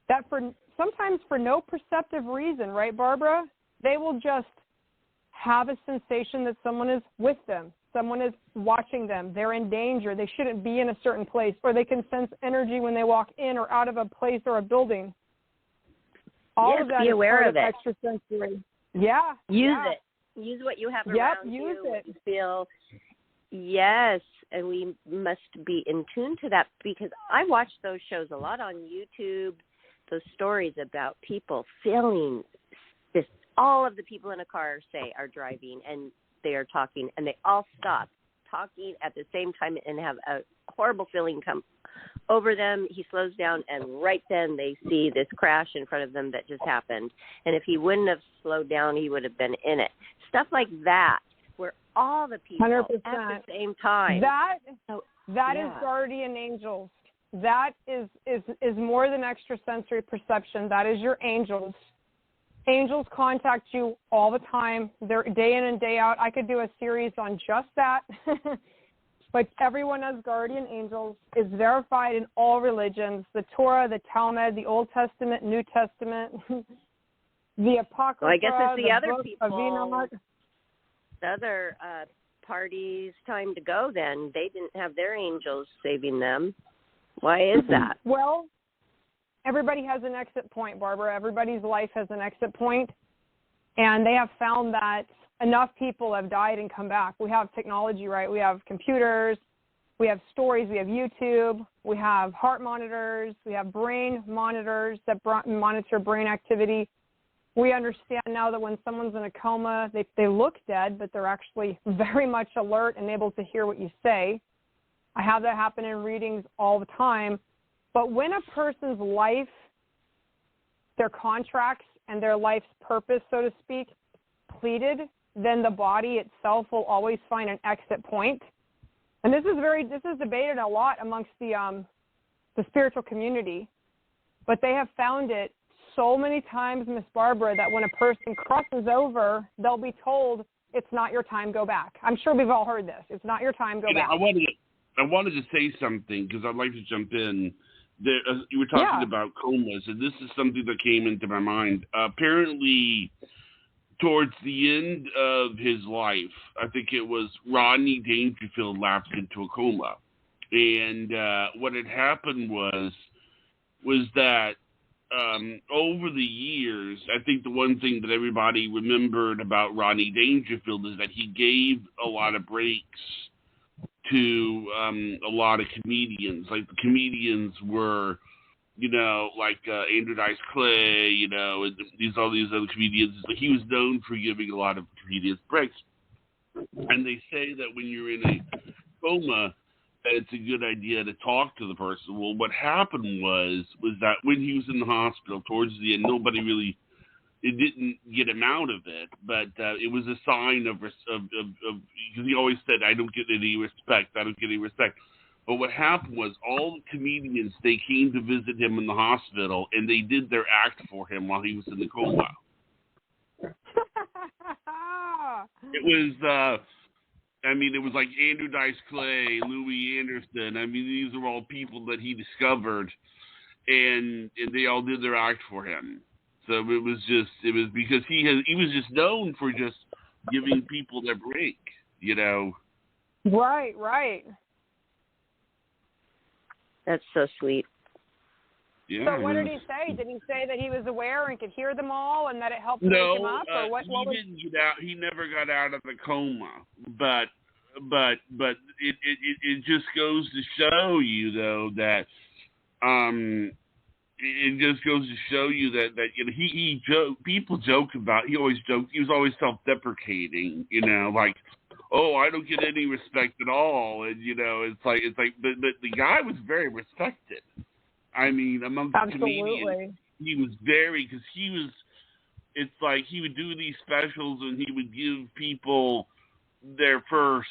that sometimes for no perceptive reason, right, Barbara? They will just have a sensation that someone is with them. Someone is watching them. They're in danger. They shouldn't be in a certain place, or they can sense energy when they walk in or out of a place or a building. All of that be is aware part of it. Extrasensory. Yeah. Use it. Use what you have around you. Use it. You feel, yes, and we must be in tune to that, because I watch those shows a lot on YouTube, those stories about people feeling this. All of the people in a car, say, are driving and they are talking, and they all stop talking at the same time and have a horrible feeling come over them. He slows down, and right then they see this crash in front of them that just happened. And if he wouldn't have slowed down, he would have been in it. Stuff like that, where all the people 100%. at the same time. That is guardian angels. That is more than extrasensory perception. That is your angels. Angels contact you all the time. They're day in and day out. I could do a series on just that. But everyone has guardian angels. Is verified in all religions. The Torah, the Talmud, the Old Testament, New Testament, the Apocrypha. Well, I guess it's the other book people. of Enoch. The other parties' time to go then. They didn't have their angels saving them. Why is that? Well, everybody has an exit point, Barbara. Everybody's life has an exit point. And they have found that enough people have died and come back. We have technology, right? We have computers, we have stories, we have YouTube, we have heart monitors, we have brain monitors that monitor brain activity. We understand now that when someone's in a coma, they look dead, but they're actually very much alert and able to hear what you say. I have that happen in readings all the time. But when a person's life, their contracts and their life's purpose, so to speak, completed, then the body itself will always find an exit point. And this is debated a lot amongst the spiritual community. But they have found it so many times, Miss Barbara, that when a person crosses over, they'll be told, it's not your time, go back. I'm sure we've all heard this. It's not your time, go back. I wanted to say something because I'd like to jump in. You were talking about comas, and this is something that came into my mind. Apparently, towards the end of his life, I think it was Rodney Dangerfield lapsed into a coma. And what had happened was that over the years, I think the one thing that everybody remembered about Rodney Dangerfield is that he gave a lot of breaks to a lot of comedians. Like the comedians were, like Andrew Dice Clay, and all these other comedians. He was known for giving a lot of comedians breaks. And they say that when you're in a coma, that it's a good idea to talk to the person. Well, what happened was that when he was in the hospital towards the end, it didn't get him out of it, but it was a sign of because he always said, I don't get any respect. But what happened was all the comedians, they came to visit him in the hospital, and they did their act for him while he was in the coma. It was, it was like Andrew Dice Clay, Louis Anderson. I mean, these are all people that he discovered, and they all did their act for him. So it was because he was just known for just giving people their break, you know. Right. That's so sweet. Yeah. So what did he say? Did he say that he was aware and could hear them all, and that it helped wake him up, or what? He didn't get out. He never got out of the coma. But it just goes to show you, though, that it just goes to show you that you know, people joke about. He always joked. He was always self-deprecating. You know, like, oh, I don't get any respect at all, and you know, it's like, but the guy was very respected. I mean, among the comedians, he was very, because it's like he would do these specials and he would give people their first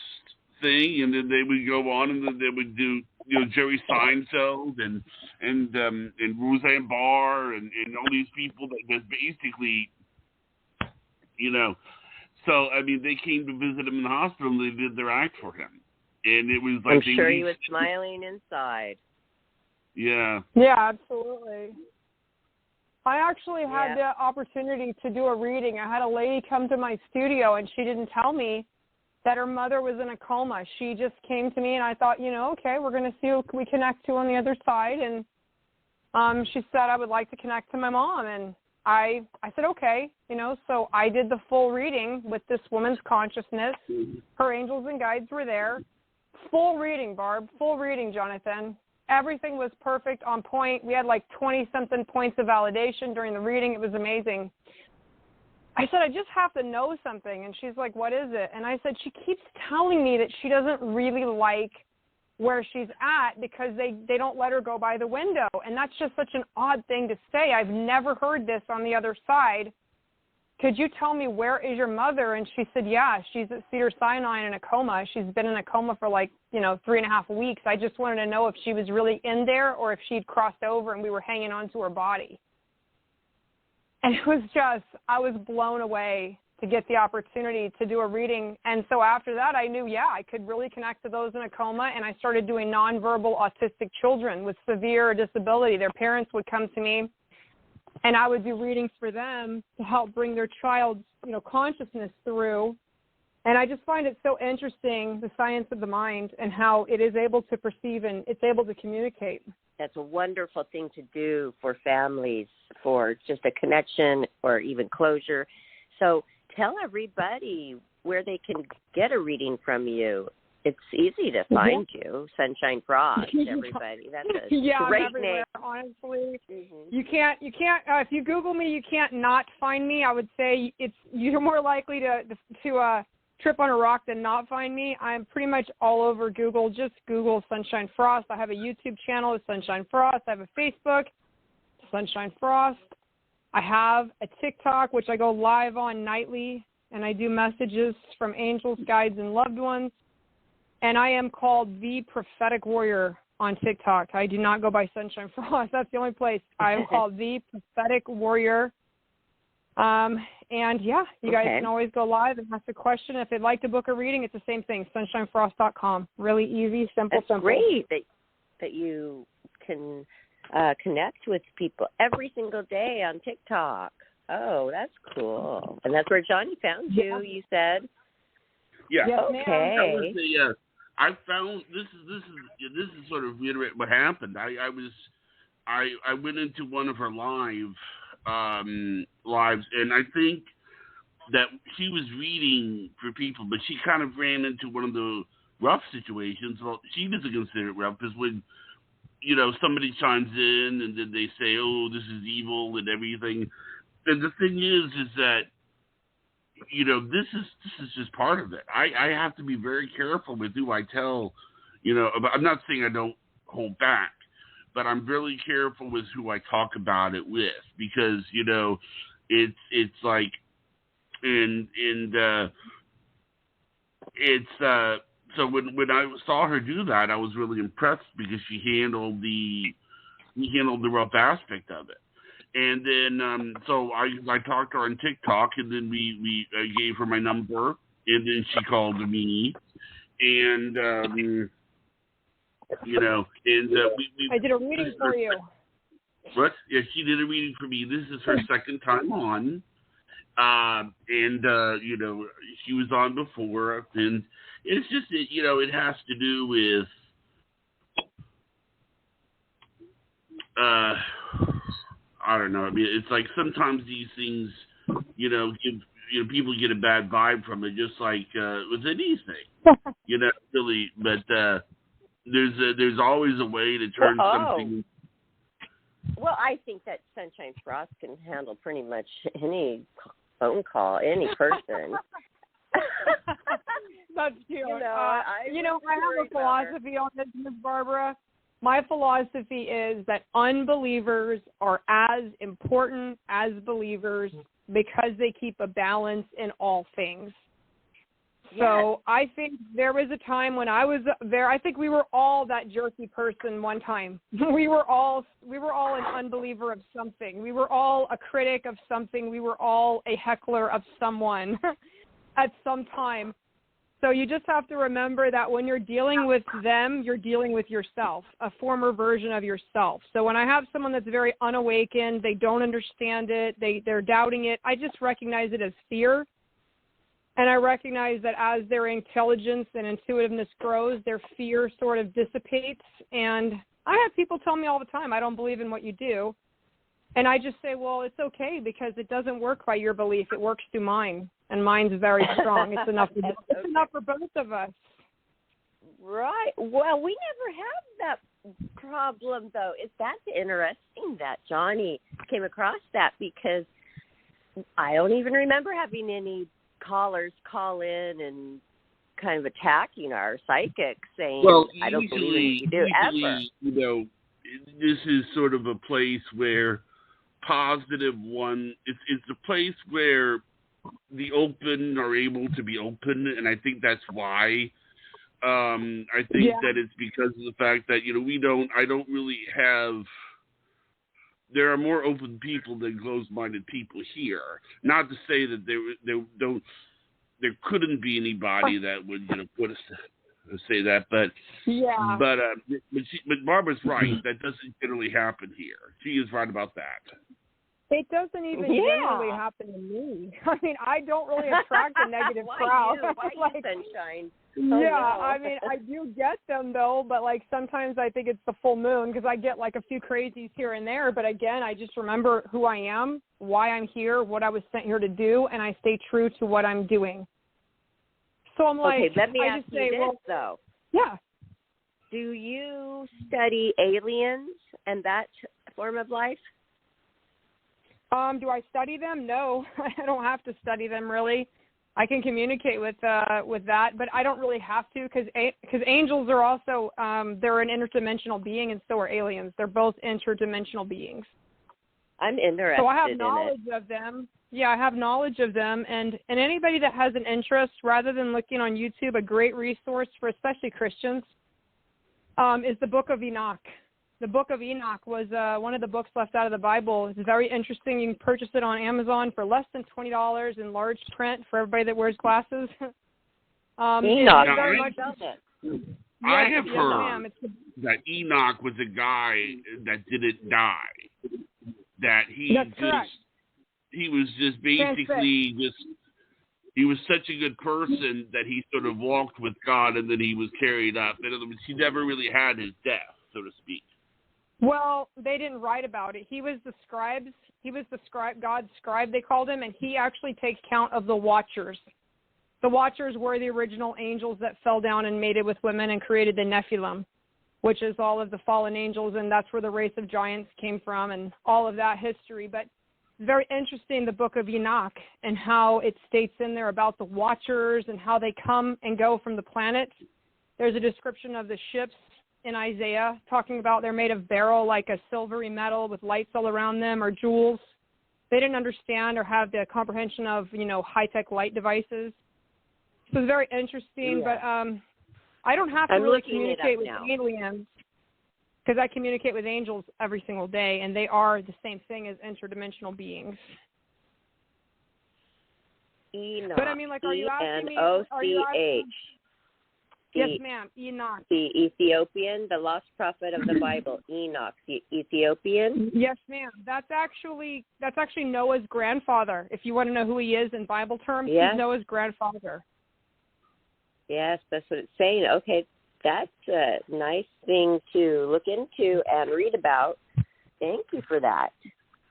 thing, and then they would go on and then they would do, you know, Jerry Seinfeld and Roseanne Barr and all these people that basically, you know, so, I mean, they came to visit him in the hospital and they did their act for him. And it was like... I'm sure he was smiling inside. Yeah. Yeah, absolutely. I actually had the opportunity to do a reading. I had a lady come to my studio, and she didn't tell me that her mother was in a coma. She just came to me, and I thought, you know, okay, we're going to see who we connect to on the other side. And she said, I would like to connect to my mom. And I said, okay, you know, so I did the full reading with this woman's consciousness. Her angels and guides were there. Full reading, Barb. Full reading, Jonathan. Everything was perfect, on point. We had like 20-something points of validation during the reading. It was amazing. I said, I just have to know something. And she's like, what is it? And I said, she keeps telling me that she doesn't really like where she's at because they don't let her go by the window. And that's just such an odd thing to say. I've never heard this on the other side. Could you tell me, where is your mother? And she said, yeah, she's at Cedars-Sinai in a coma. She's been in a coma for 3.5 weeks. I just wanted to know if she was really in there or if she'd crossed over and we were hanging on to her body. And it was just, I was blown away to get the opportunity to do a reading. And so after that, I knew, I could really connect to those in a coma. And I started doing nonverbal autistic children with severe disability. Their parents would come to me, and I would do readings for them to help bring their child's, consciousness through. And I just find it so interesting, the science of the mind and how it is able to perceive and it's able to communicate. That's a wonderful thing to do for families, for just a connection or even closure. So tell everybody where they can get a reading from you. It's easy to find you, Sunshine Frost, everybody. That's a great everywhere, name. Honestly. You can't, if you Google me, you can't not find me. I would say you're more likely to trip on a rock than not find me. I'm pretty much all over Google. Just Google Sunshine Frost. I have a YouTube channel with Sunshine Frost. I have a Facebook, Sunshine Frost. I have a TikTok, which I go live on nightly, and I do messages from angels, guides, and loved ones. And I am called The Prophetic Warrior on TikTok. I do not go by Sunshine Frost. That's the only place. I am called The Prophetic Warrior. And, you guys can always go live and ask a question. If they'd like to book a reading, it's the same thing, sunshinefrost.com. Really easy, simple. That's great that you can connect with people every single day on TikTok. Oh, that's cool. And that's where Johnny found you, you said? Yeah. Yes, okay. I found this is sort of reiterate what happened. I went into one of her lives, and I think that she was reading for people, but she kind of ran into one of the rough situations. Well, she doesn't consider it rough because when somebody chimes in and then they say, "Oh, this is evil" and everything. And the thing is that this is just part of it. I have to be very careful with who I tell, I'm not saying I don't hold back, but I'm really careful with who I talk about it with, because, it's like, so when I saw her do that, I was really impressed because she handled the rough aspect of it. And then, so I talked to her on TikTok, and then we gave her my number, and then she called me, and we I did a reading for you. What? Yeah, she did a reading for me. This is her second time on, she was on before, and it's just it has to do with I don't know. I mean, it's like sometimes these things, give people get a bad vibe from it, just like with anything, really. But there's always a way to turn something. Well, I think that Sunshine Frost can handle pretty much any phone call, any person. That's cute. I have a philosophy on this, Ms. Barbara. My philosophy is that unbelievers are as important as believers because they keep a balance in all things. Yes. So I think there was a time when I was there. I think we were all that jerky person one time. We were all an unbeliever of something. We were all a critic of something. We were all a heckler of someone at some time. So you just have to remember that when you're dealing with them, you're dealing with yourself, a former version of yourself. So when I have someone that's very unawakened, they don't understand it, they're doubting it, I just recognize it as fear. And I recognize that as their intelligence and intuitiveness grows, their fear sort of dissipates. And I have people tell me all the time, I don't believe in what you do. And I just say, well, it's okay because it doesn't work by your belief. It works through mine. And mine's very strong. It's enough for both of us. Right. Well, we never have that problem, though. That's interesting that Johnny came across that because I don't even remember having any callers call in and kind of attacking our psychic saying, I don't believe in what you do ever. This is sort of a place where it's a place where the open are able to be open, and I think that's why. I think that it's because of the fact that I don't really have. There are more open people than closed-minded people here. Not to say that there couldn't be anybody that would put us say that, but Barbara's right. That doesn't generally happen here. She is right about that. It doesn't even generally happen to me. I mean, I don't really attract a negative crowd. Why Sunshine? I mean, I do get them, though, but, sometimes I think it's the full moon because I get, a few crazies here and there. But, again, I just remember who I am, why I'm here, what I was sent here to do, and I stay true to what I'm doing. So I'm okay, let me ask you this, though. Yeah. Do you study aliens and that form of life? Do I study them? No, I don't have to study them really. I can communicate with that, but I don't really have to because angels are also they're an interdimensional being, and so are aliens. They're both interdimensional beings. I'm interested. So I have knowledge of them. Yeah, I have knowledge of them, and anybody that has an interest, rather than looking on YouTube, a great resource for especially Christians is the Book of Enoch. The Book of Enoch was one of the books left out of the Bible. It's very interesting. You can purchase it on Amazon for less than $20 in large print for everybody that wears glasses. Enoch. I have heard that Enoch was a guy that didn't die. That he was just basically he was such a good person that he sort of walked with God and then he was carried up. In other words, he never really had his death, so to speak. Well, they didn't write about it. He was the scribes. He was the God's scribe, they called him, and he actually takes count of the Watchers. The Watchers were the original angels that fell down and mated with women and created the Nephilim, which is all of the fallen angels, and that's where the race of giants came from and all of that history. But it's very interesting, the Book of Enoch, and how it states in there about the Watchers and how they come and go from the planet. There's a description of the ships in Isaiah, talking about they're made of beryl, like a silvery metal with lights all around them, or jewels. They didn't understand or have the comprehension of, high-tech light devices. So it's very interesting, but I don't have to really communicate with aliens because I communicate with angels every single day, and they are the same thing as interdimensional beings. Enoch. But I mean, like, are you asking me? Enoch. Yes, ma'am. Enoch. The Ethiopian, the lost prophet of the Bible, Enoch, the Ethiopian. Yes, ma'am. That's actually Noah's grandfather. If you want to know who he is in Bible terms, yes. He's Noah's grandfather. Yes, that's what it's saying. Okay, that's a nice thing to look into and read about. Thank you for that.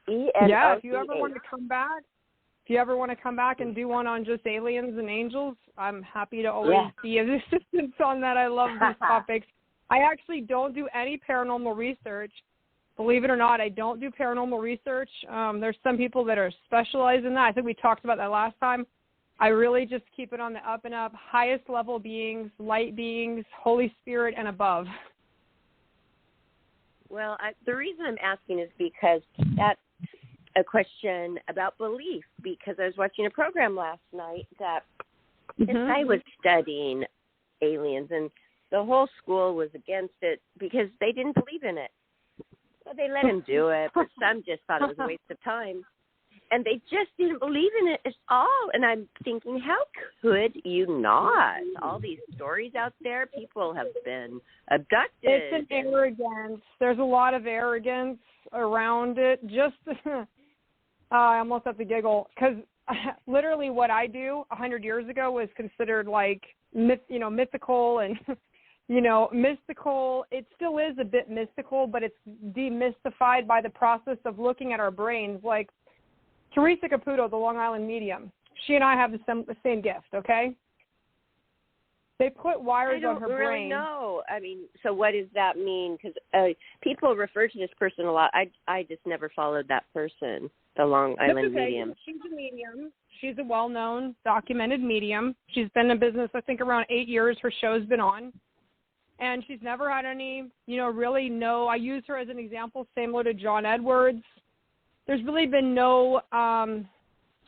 Enoch. Yeah, if you ever want to come back and do one on just aliens and angels, I'm happy to always be of assistance on that. I love these topics. I actually don't do any paranormal research. Believe it or not, I don't do paranormal research. There's some people that are specialized in that. I think we talked about that last time. I really just keep it on the up and up, highest level beings, light beings, Holy Spirit, and above. Well, the reason I'm asking is because that's a question about belief, because I was watching a program last night that this guy was studying aliens, and the whole school was against it because they didn't believe in it. So they let him do it, but some just thought it was a waste of time. And they just didn't believe in it at all. And I'm thinking, how could you not? All these stories out there, people have been abducted. It's an arrogance. There's a lot of arrogance around it. Just, I almost have to giggle, because literally what I do 100 years ago was considered like, mythical and, mystical. It still is a bit mystical, but it's demystified by the process of looking at our brains. Like, Teresa Caputo, the Long Island medium, she and I have the same gift, okay? They put wires on her brain. I don't really know. I mean, so what does that mean? Because people refer to this person a lot. I just never followed that person, the Long Island medium. She's a medium. She's a well-known, documented medium. She's been in business, I think, around 8 years. Her show's been on. And she's never had any, I use her as an example, similar to John Edwards. There's really been no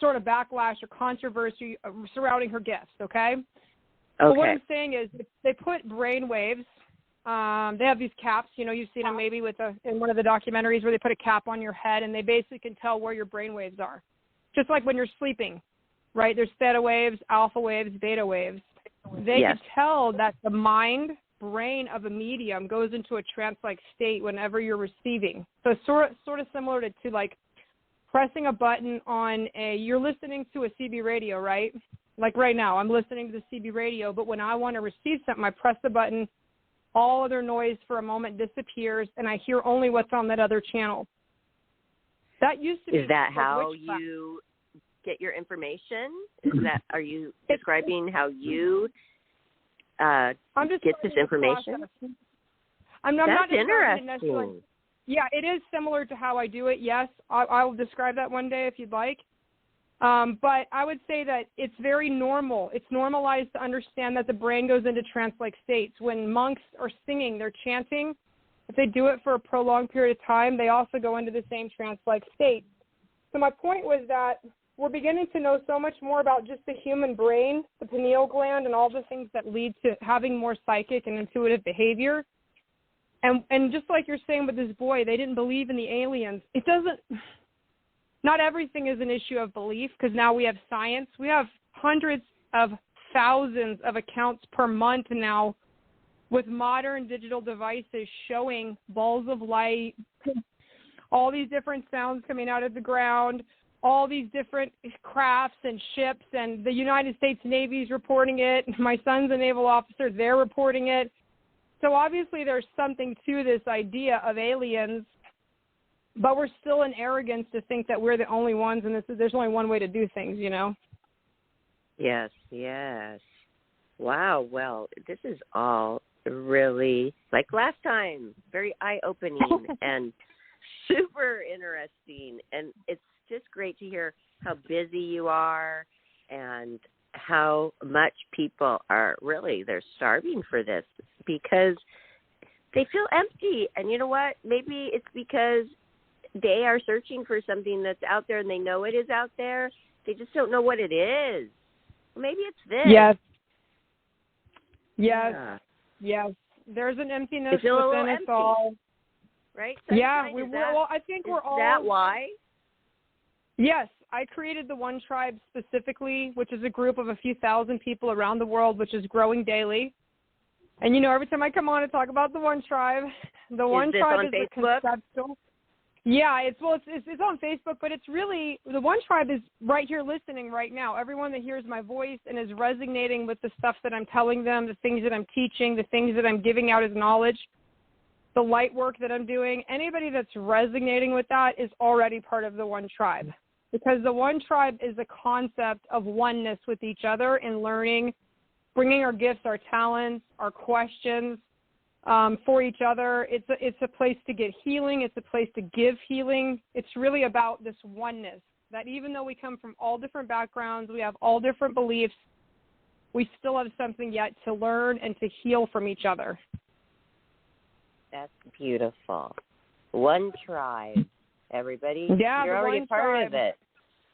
sort of backlash or controversy surrounding her gifts, okay? But what I'm saying is they put brain waves. They have these caps, you've seen them maybe in one of the documentaries where they put a cap on your head and they basically can tell where your brain waves are. Just like when you're sleeping, right? There's theta waves, alpha waves, beta waves. They can tell that the brain of a medium goes into a trance-like state whenever you're receiving. So sort of similar to like pressing a button on you're listening to a CB radio, right? Like right now, I'm listening to the CB radio, but when I want to receive something, I press the button, all other noise for a moment disappears, and I hear only what's on that other channel. That used to be. Is that how you get your information? Are you describing how you get this information? I'm not interesting. Yeah, it is similar to how I do it, yes. I will describe that one day if you'd like. But I would say that it's very normal. It's normalized to understand that the brain goes into trance-like states. When monks are singing, they're chanting. If they do it for a prolonged period of time, they also go into the same trance-like state. So my point was that we're beginning to know so much more about just the human brain, the pineal gland, and all the things that lead to having more psychic and intuitive behavior. And just like you're saying with this boy, they didn't believe in the aliens. Not everything is an issue of belief, because now we have science. We have hundreds of thousands of accounts per month now with modern digital devices showing balls of light, all these different sounds coming out of the ground, all these different crafts and ships, and the United States Navy is reporting it. My son's a naval officer. They're reporting it. So obviously there's something to this idea of aliens, but we're still in arrogance to think that we're the only ones, and there's only one way to do things, Yes. Wow, well, this is all really, like last time, very eye-opening and super interesting. And it's just great to hear how busy you are and how much people are they're starving for this because they feel empty. And you know what? Maybe it's because they are searching for something that's out there and they know it is out there. They just don't know what it is. Maybe it's this. Yes. There's an emptiness within us all. Right? Yeah, I think we're all. Is that why? Yes, I created the One Tribe specifically, which is a group of a few thousand people around the world, which is growing daily. And, every time I come on and talk about the One Tribe, the One Tribe is a conceptual. Yeah, it's on Facebook, but it's really, the One Tribe is right here listening right now. Everyone that hears my voice and is resonating with the stuff that I'm telling them, the things that I'm teaching, the things that I'm giving out as knowledge, the light work that I'm doing, anybody that's resonating with that is already part of the One Tribe. Because the One Tribe is a concept of oneness with each other and learning, bringing our gifts, our talents, our questions for each other. It's a place to get healing. It's a place to give healing. It's really about this oneness, that even though we come from all different backgrounds, we have all different beliefs, we still have something yet to learn and to heal from each other. That's beautiful. One Tribe. Everybody, yeah, you're already part of it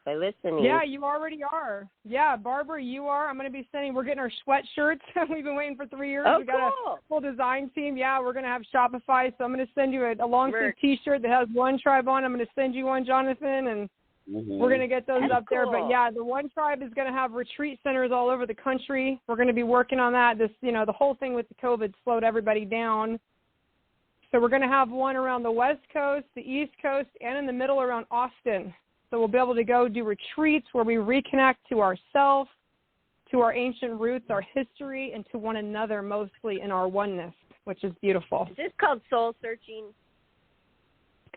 by listening. Yeah, you already are. Yeah, Barbara, you are. I'm going to be we're getting our sweatshirts. We've been waiting for 3 years. Oh, We've got a full design team. Yeah, we're going to have Shopify. So I'm going to send you a long sleeve T-shirt that has One Tribe on. I'm going to send you one, Jonathan, and we're going to get those up there. But yeah, the One Tribe is going to have retreat centers all over the country. We're going to be working on that. The whole thing with the COVID slowed everybody down. So we're going to have one around the West Coast, the East Coast, and in the middle around Austin. So we'll be able to go do retreats where we reconnect to ourselves, to our ancient roots, our history, and to one another, mostly in our oneness, which is beautiful. Is this called soul searching?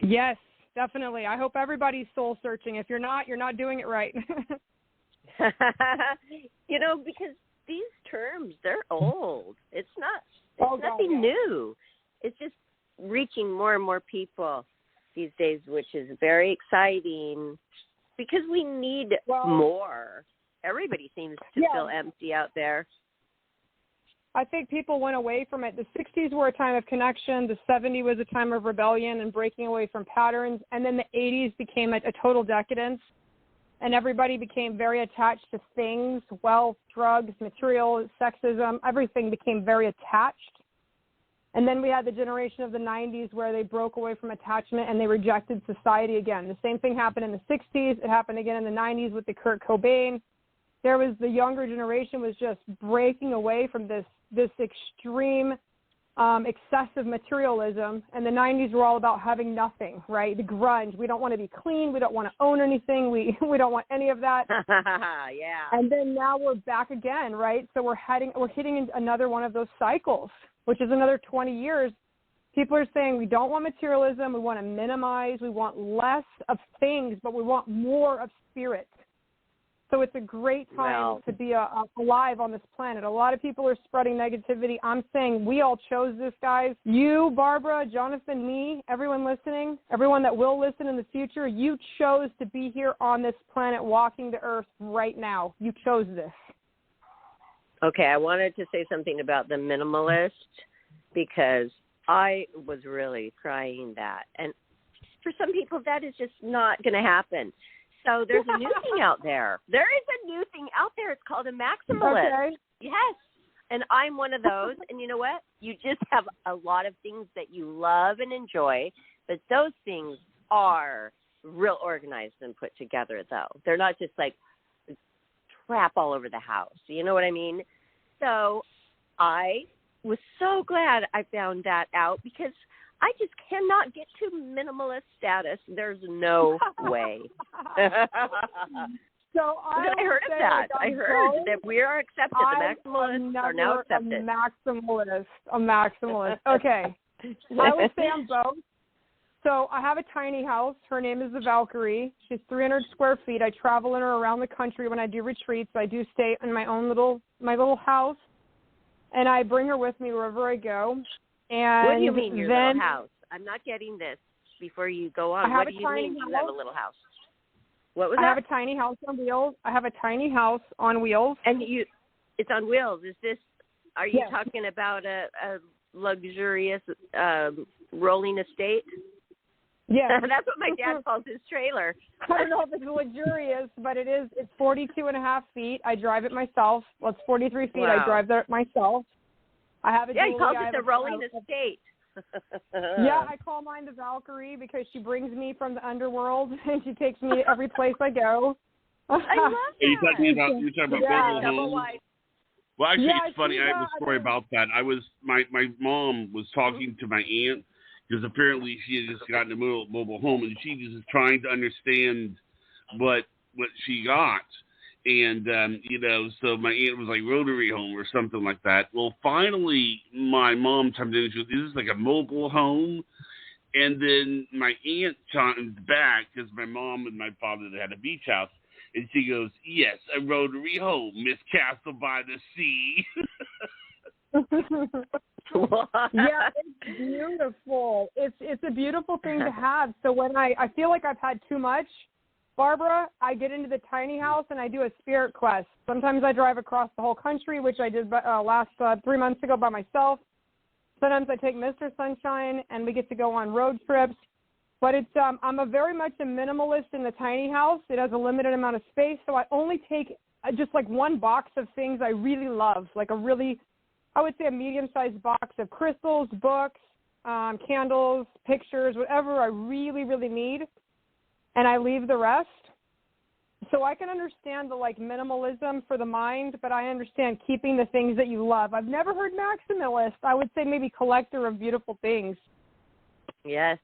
Yes, definitely. I hope everybody's soul searching. If you're not doing it right. Because these terms, they're old. It's nothing new. It's just reaching more and more people these days, which is very exciting because we need more. Everybody seems to feel empty out there. I think people went away from it. The 60s were a time of connection. The 70s was a time of rebellion and breaking away from patterns. And then the 80s became a total decadence. And everybody became very attached to things, wealth, drugs, material, sexism. Everything became very attached. And then we had the generation of the 90s where they broke away from attachment and they rejected society again. The same thing happened in the 60s. It happened again in the 90s with the Kurt Cobain. There was the younger generation was just breaking away from this extreme, excessive materialism. And the 90s were all about having nothing, right? The grunge. We don't want to be clean. We don't want to own anything. We don't want any of that. Yeah. And then now we're back again, right? So we're hitting into another one of those cycles, which is another 20 years. People are saying we don't want materialism. We want to minimize. We want less of things, but we want more of spirit. So it's a great time to be alive on this planet. A lot of people are spreading negativity. I'm saying we all chose this, guys. You, Barbara, Jonathan, me, everyone listening, everyone that will listen in the future, you chose to be here on this planet walking the earth right now. You chose this. Okay, I wanted to say something about the minimalist because I was really trying that. And for some people, that is just not going to happen. So there's a new thing out there. There is a new thing out there. It's called a maximalist. Okay. Yes. And I'm one of those. And you know what? You just have a lot of things that you love and enjoy, but those things are real organized and put together, though. They're not just like crap all over the house. You know what I mean? So I was so glad I found that out because I just cannot get to minimalist status. There's no way. So I heard of that. I heard that we are accepted. The maximalists are now accepted. A maximalist. Okay. I would say I'm both. So I have a tiny house. Her name is the Valkyrie. She's 300 square feet. I travel in her around the country when I do retreats. I do stay in my little house, and I bring her with me wherever I go. And what do you mean, your little house? I'm not getting this. Before you go on, what do you mean you have a little house? What was that? I have a tiny house on wheels. And it's on wheels. Are you talking about a luxurious rolling estate? Yeah. That's what my dad calls his trailer. I don't know if it's luxurious, but it is. It's 42 and a half feet. I drive it myself. Well, it's 43 feet. Wow. I drive there myself. I have a he calls it the rolling estate. Yeah, I call mine the Valkyrie because she brings me from the underworld and she takes me every place I go. I love that. You're talking about mobile homes. Well, actually, Yeah, it's funny. I have a story about that. My mom was talking to my aunt because apparently she had just gotten a mobile home and she was just trying to understand what she got. And, so my aunt was like Rotary Home or something like that. Well, finally, my mom chimed in and she goes, "Is this like a mobile home?" And then my aunt chimed back because my mom and my father had a beach house. And she goes, "Yes, a Rotary Home, Miss Castle by the Sea." Yeah, it's beautiful. It's a beautiful thing to have. So when I feel like I've had too much, Barbara, I get into the tiny house and I do a spirit quest. Sometimes I drive across the whole country, which I did last 3 months ago by myself. Sometimes I take Mr. Sunshine and we get to go on road trips. But it's I'm very much a minimalist in the tiny house. It has a limited amount of space, so I only take just like one box of things I really love, like I would say a medium-sized box of crystals, books, candles, pictures, whatever I really, really need, and I leave the rest. So I can understand the minimalism for the mind, but I understand keeping the things that you love. I've never heard maximalist. I would say maybe collector of beautiful things. Yes.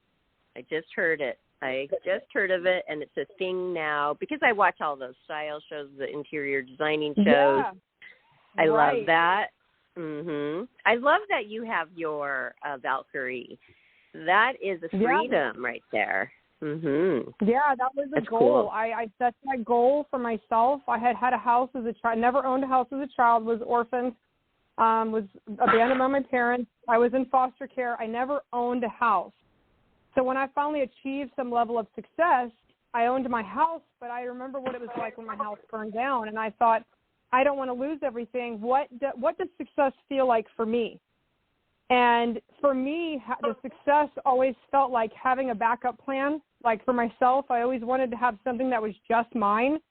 I just heard it. I just heard of it, and it's a thing now because I watch all those style shows, the interior designing shows. Yeah, I love that. I love that you have your Valkyrie. That is a freedom right there. Yeah, that was a That's goal. cool. I set that goal for myself. I had a house as a child. Never owned a house as a child. Was orphaned. Was abandoned by my parents. I was in foster care. I never owned a house. So when I finally achieved some level of success, I owned my house, but I remember what it was like when my house burned down, and I thought, I don't want to lose everything. What does success feel like for me? And for me, the success always felt like having a backup plan. Like for myself, I always wanted to have something that was just mine.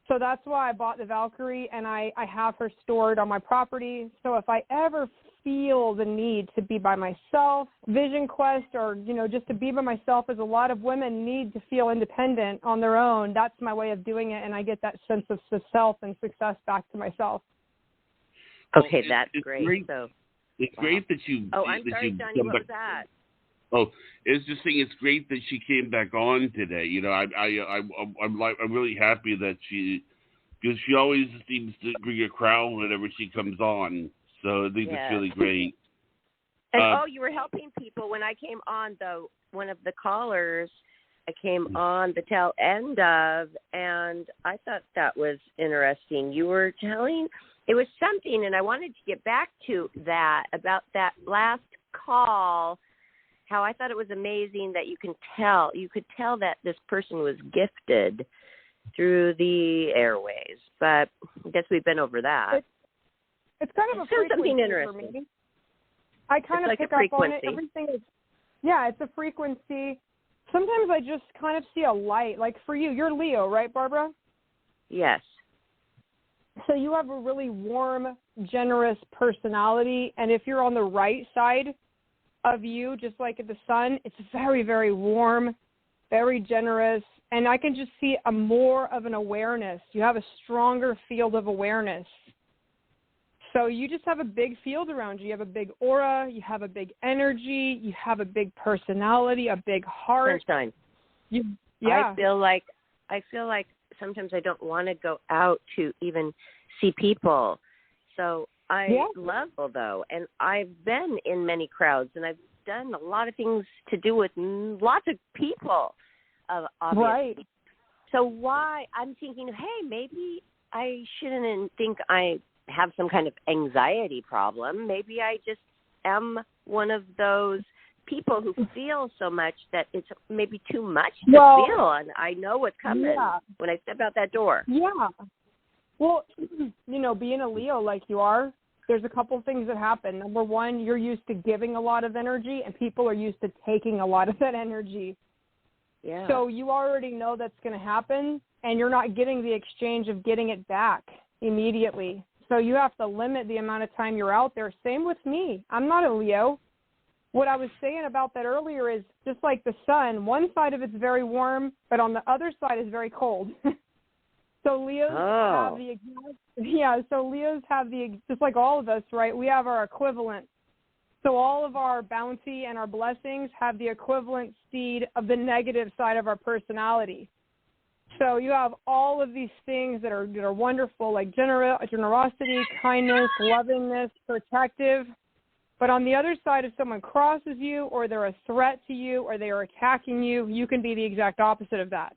So that's why I bought the Valkyrie, and I have her stored on my property. So if I ever feel the need to be by myself, vision quest, or, just to be by myself, as a lot of women need to feel independent on their own, that's my way of doing it, and I get that sense of self and success back to myself. Okay, that's great. So it's great that you. Oh, I'm sorry, Johnny. What was that? Oh, it's just saying it's great that she came back on today. I'm really happy that because she always seems to bring a crowd whenever she comes on. So I think it's really great. And you were helping people when I came on, though. One of the callers I came on the tail end of, and I thought that was interesting. You were telling, it was something, and I wanted to get back to that, about that last call, how I thought it was amazing that you could tell that this person was gifted through the airways. But I guess we've been over that. It's kind of a frequency something interesting. for me. I kind of pick up on it. Everything is, it's a frequency. Sometimes I just kind of see a light. Like for you, you're Leo, right, Barbara? Yes. So you have a really warm, generous personality, and if you're on the right side of you, just like the sun, it's very, very warm, very generous, and I can just see a more of an awareness. You have a stronger field of awareness. So you just have a big field around you. You have a big aura. You have a big energy. You have a big personality, a big heart. Sunshine. Yeah. I feel like sometimes I don't want to go out to even see people. So I love though, and I've been in many crowds, and I've done a lot of things to do with lots of people. Obviously. Right. So why I'm thinking, hey, maybe I shouldn't think I have some kind of anxiety problem. Maybe I just am one of those people who feel so much that it's maybe too much to feel, and I know what's coming when I step out that door. Yeah. Well, being a Leo like you are, there's a couple things that happen. Number one, you're used to giving a lot of energy, and people are used to taking a lot of that energy. Yeah. So you already know that's going to happen, and you're not getting the exchange of getting it back immediately. So you have to limit the amount of time you're out there. Same with me. I'm not a Leo. what I was saying about that earlier is just like the sun, one side of it's very warm, but on the other side is very cold. So Leos have the exact, so Leos have just like all of us, right? We have our equivalent. So all of our bounty and our blessings have the equivalent seed of the negative side of our personality. So you have all of these things that are wonderful, like generosity, kindness, lovingness, protective. But on the other side, if someone crosses you or they're a threat to you or they are attacking you, you can be the exact opposite of that.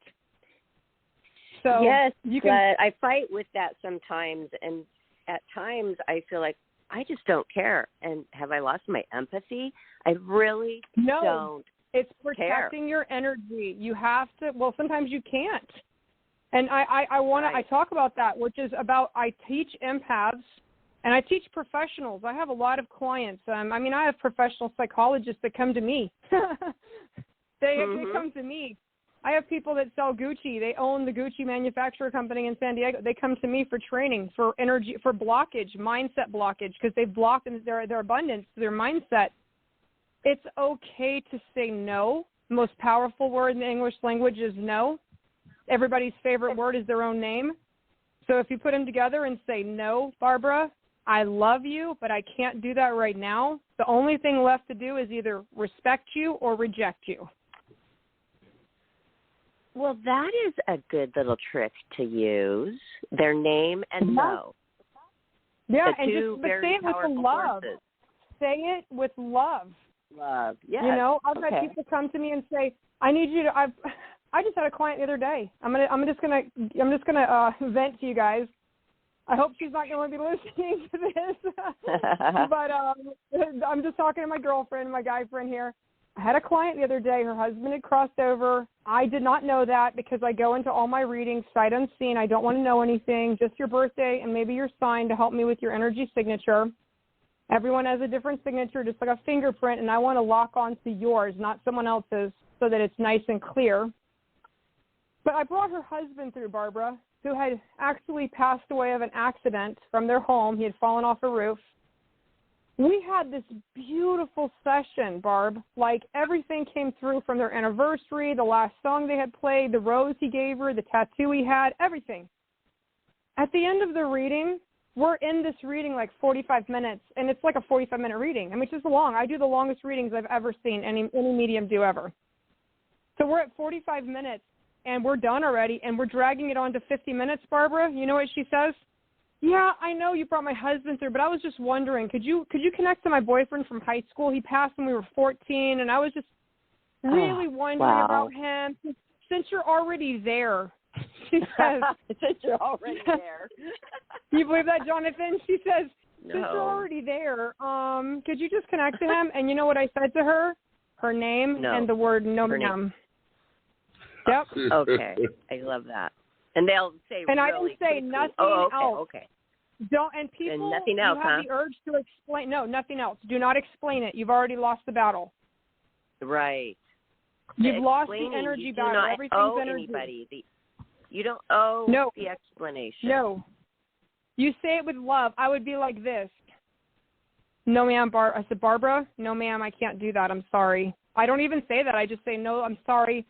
So yes, but I fight with that sometimes. And at times I feel like I just don't care. And have I lost my empathy? I really don't. It's protecting your energy. You have to, well, sometimes you can't. And I talk about that, which is about, I teach empaths and I teach professionals. I have a lot of clients. I have professional psychologists that come to me. They come to me. I have people that sell Gucci. They own the Gucci manufacturer company in San Diego. They come to me for training, for energy, for blockage, mindset blockage, because they've blocked their abundance, their mindset. It's okay to say no. The most powerful word in the English language is no. Everybody's favorite word is their own name. So if you put them together and say, no, Barbara, I love you, but I can't do that right now, the only thing left to do is either respect you or reject you. Well, that is a good little trick to use. Their name and no. Yeah, and but say it with love. Forces. Say it with love. Love, yes. You know, I've had people come to me and say, I need you to. I just had a client the other day. I'm just gonna vent to you guys. I hope she's not going to be listening to this. But I'm just talking to my girlfriend, my guy friend here. I had a client the other day. Her husband had crossed over. I did not know that because I go into all my readings sight unseen. I don't want to know anything, just your birthday and maybe your sign to help me with your energy signature. Everyone has a different signature, just like a fingerprint, and I want to lock onto yours, not someone else's, so that it's nice and clear. But I brought her husband through, Barbara, who had actually passed away of an accident from their home. He had fallen off a roof. We had this beautiful session, Barb. Like, everything came through from their anniversary, the last song they had played, the rose he gave her, the tattoo he had, everything. At the end of the reading, we're in this reading like 45 minutes, and it's like a 45-minute reading. I mean, it's just long. I do the longest readings I've ever seen any medium do ever. So we're at 45 minutes, and we're done already, and we're dragging it on to 50 minutes, Barbara. You know what she says? Yeah, I know you brought my husband through, but I was just wondering, could you connect to my boyfriend from high school? He passed when we were 14, and I was just really wondering about him. Since you're already there, she says. Since you're already there. You believe that, Jonathan? She says, no. Since you're already there, could you just connect to him? And you know what I said to her? Her name and the word nom. Yep. Okay. I love that. And they'll say, and really I didn't say nothing else. Okay. Don't, and people, and nothing else, you have the urge to explain. No, nothing else. Do not explain it. You've already lost the battle. Right. You've lost the energy battle. Not Everything's owe energy. Anybody. You don't owe the explanation. No. You say it with love. I would be like this. No, ma'am. I said, Barbara, no, ma'am, I can't do that. I'm sorry. I don't even say that. I just say, no, I'm sorry.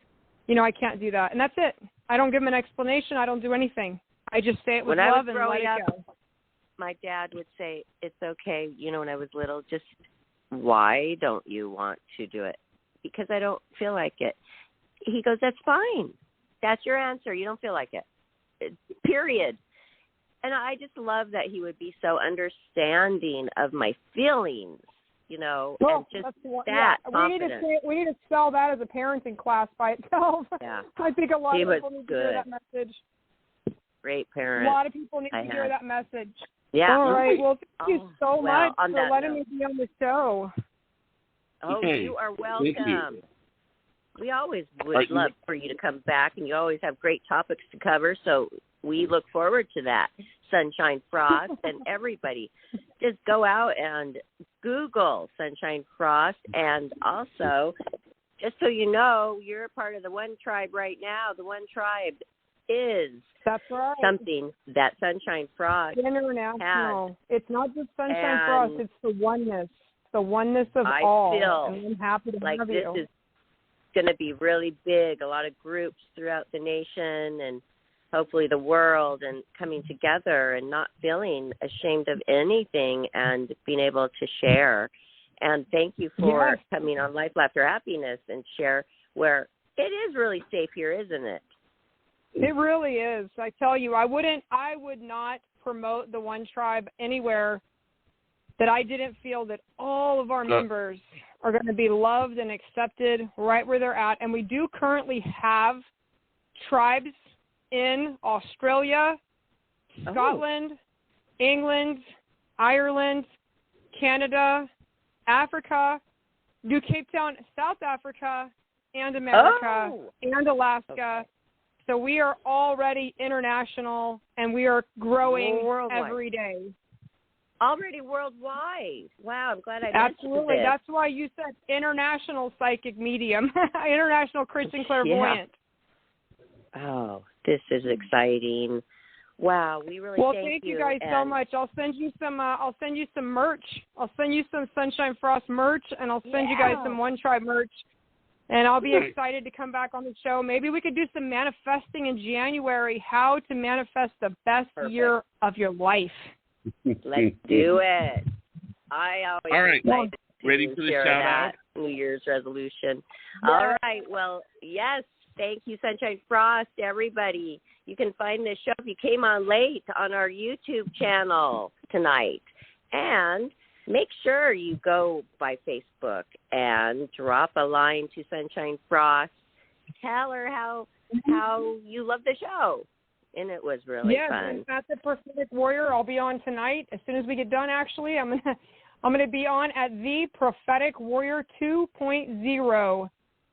You know, I can't do that. And that's it. I don't give them an explanation. I don't do anything. I just say it with love and let it go. My dad would say, it's okay. You know, when I was little, just why don't you want to do it? Because I don't feel like it. He goes, that's fine. That's your answer. You don't feel like it. Period. And I just love that he would be so understanding of my feelings, you know, and just that confidence. We need to spell that as a parenting class by itself. Yeah. I think a lot of people need to hear that message. Great parent. A lot of people need to hear that message. Yeah. All right. Well, thank you so much for letting me be on the show. Oh, you are welcome. You. We always would love for you to come back, and you always have great topics to cover, so we look forward to that. Sunshine Frost, and everybody, just go out and Google Sunshine Frost, and also, just so you know, you're a part of the One Tribe right now. The One Tribe is something that Sunshine Frost international. It's not just Sunshine Frost, it's the oneness. the oneness of I all. feel And I'm happy to like have this you. is going to be really big. A lot of groups throughout the nation and hopefully the world, and coming together and not feeling ashamed of anything and being able to share. And thank you for coming on Life, Laughter, Happiness and share where it is really safe here, isn't it? It really is. I tell you, I would not promote the One Tribe anywhere that I didn't feel that all of our members are going to be loved and accepted right where they're at. And we do currently have tribes in Australia, Scotland, England, Ireland, Canada, Africa, New Cape Town, South Africa, and America, and Alaska. So we are already international, and we are growing every day. Already worldwide. Wow, I'm glad I Absolutely. mentioned this. That's why you said international psychic medium, international Christian clairvoyant. Yeah. Oh, this is exciting. Wow, we really thank you guys so much. I'll send you some merch. I'll send you some Sunshine Frost merch, and I'll send you guys some One Tribe merch. And I'll be excited to come back on the show. Maybe we could do some manifesting in January, how to manifest the best year of your life. Let's do it. I always like to ready for the share shout that out? New Year's resolution. Yeah. All right. Well, yes. Thank you, Sunshine Frost, everybody. You can find this show if you came on late on our YouTube channel tonight. And make sure you go by Facebook and drop a line to Sunshine Frost. Tell her how you love the show. And it was really fun. Yes, at the Prophetic Warrior. I'll be on tonight. As soon as we get done, actually, I'm gonna be on at the Prophetic Warrior 2.0.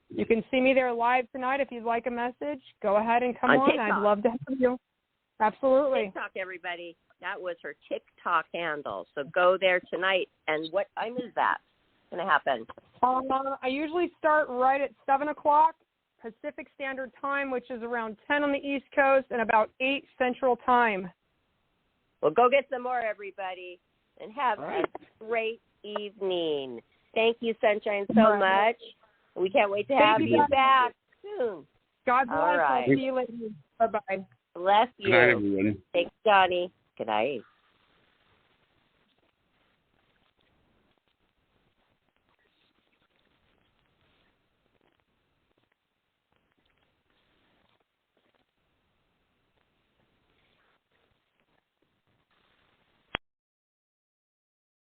You can see me there live tonight. If you'd like a message, go ahead and come on. TikTok. I'd love to have you. Absolutely. TikTok, everybody. That was her TikTok handle. So go there tonight. And what time is that going to happen? I usually start right at 7 o'clock Pacific Standard Time, which is around 10 on the East Coast, and about 8 Central Time. Well, go get some more, everybody, and have a great evening. Thank you, Sunshine, so much. We can't wait to have you back soon. God bless. All right. I'll see you later. Bye-bye. Bless you. Good night, everyone. Thanks, Johnny. Good night.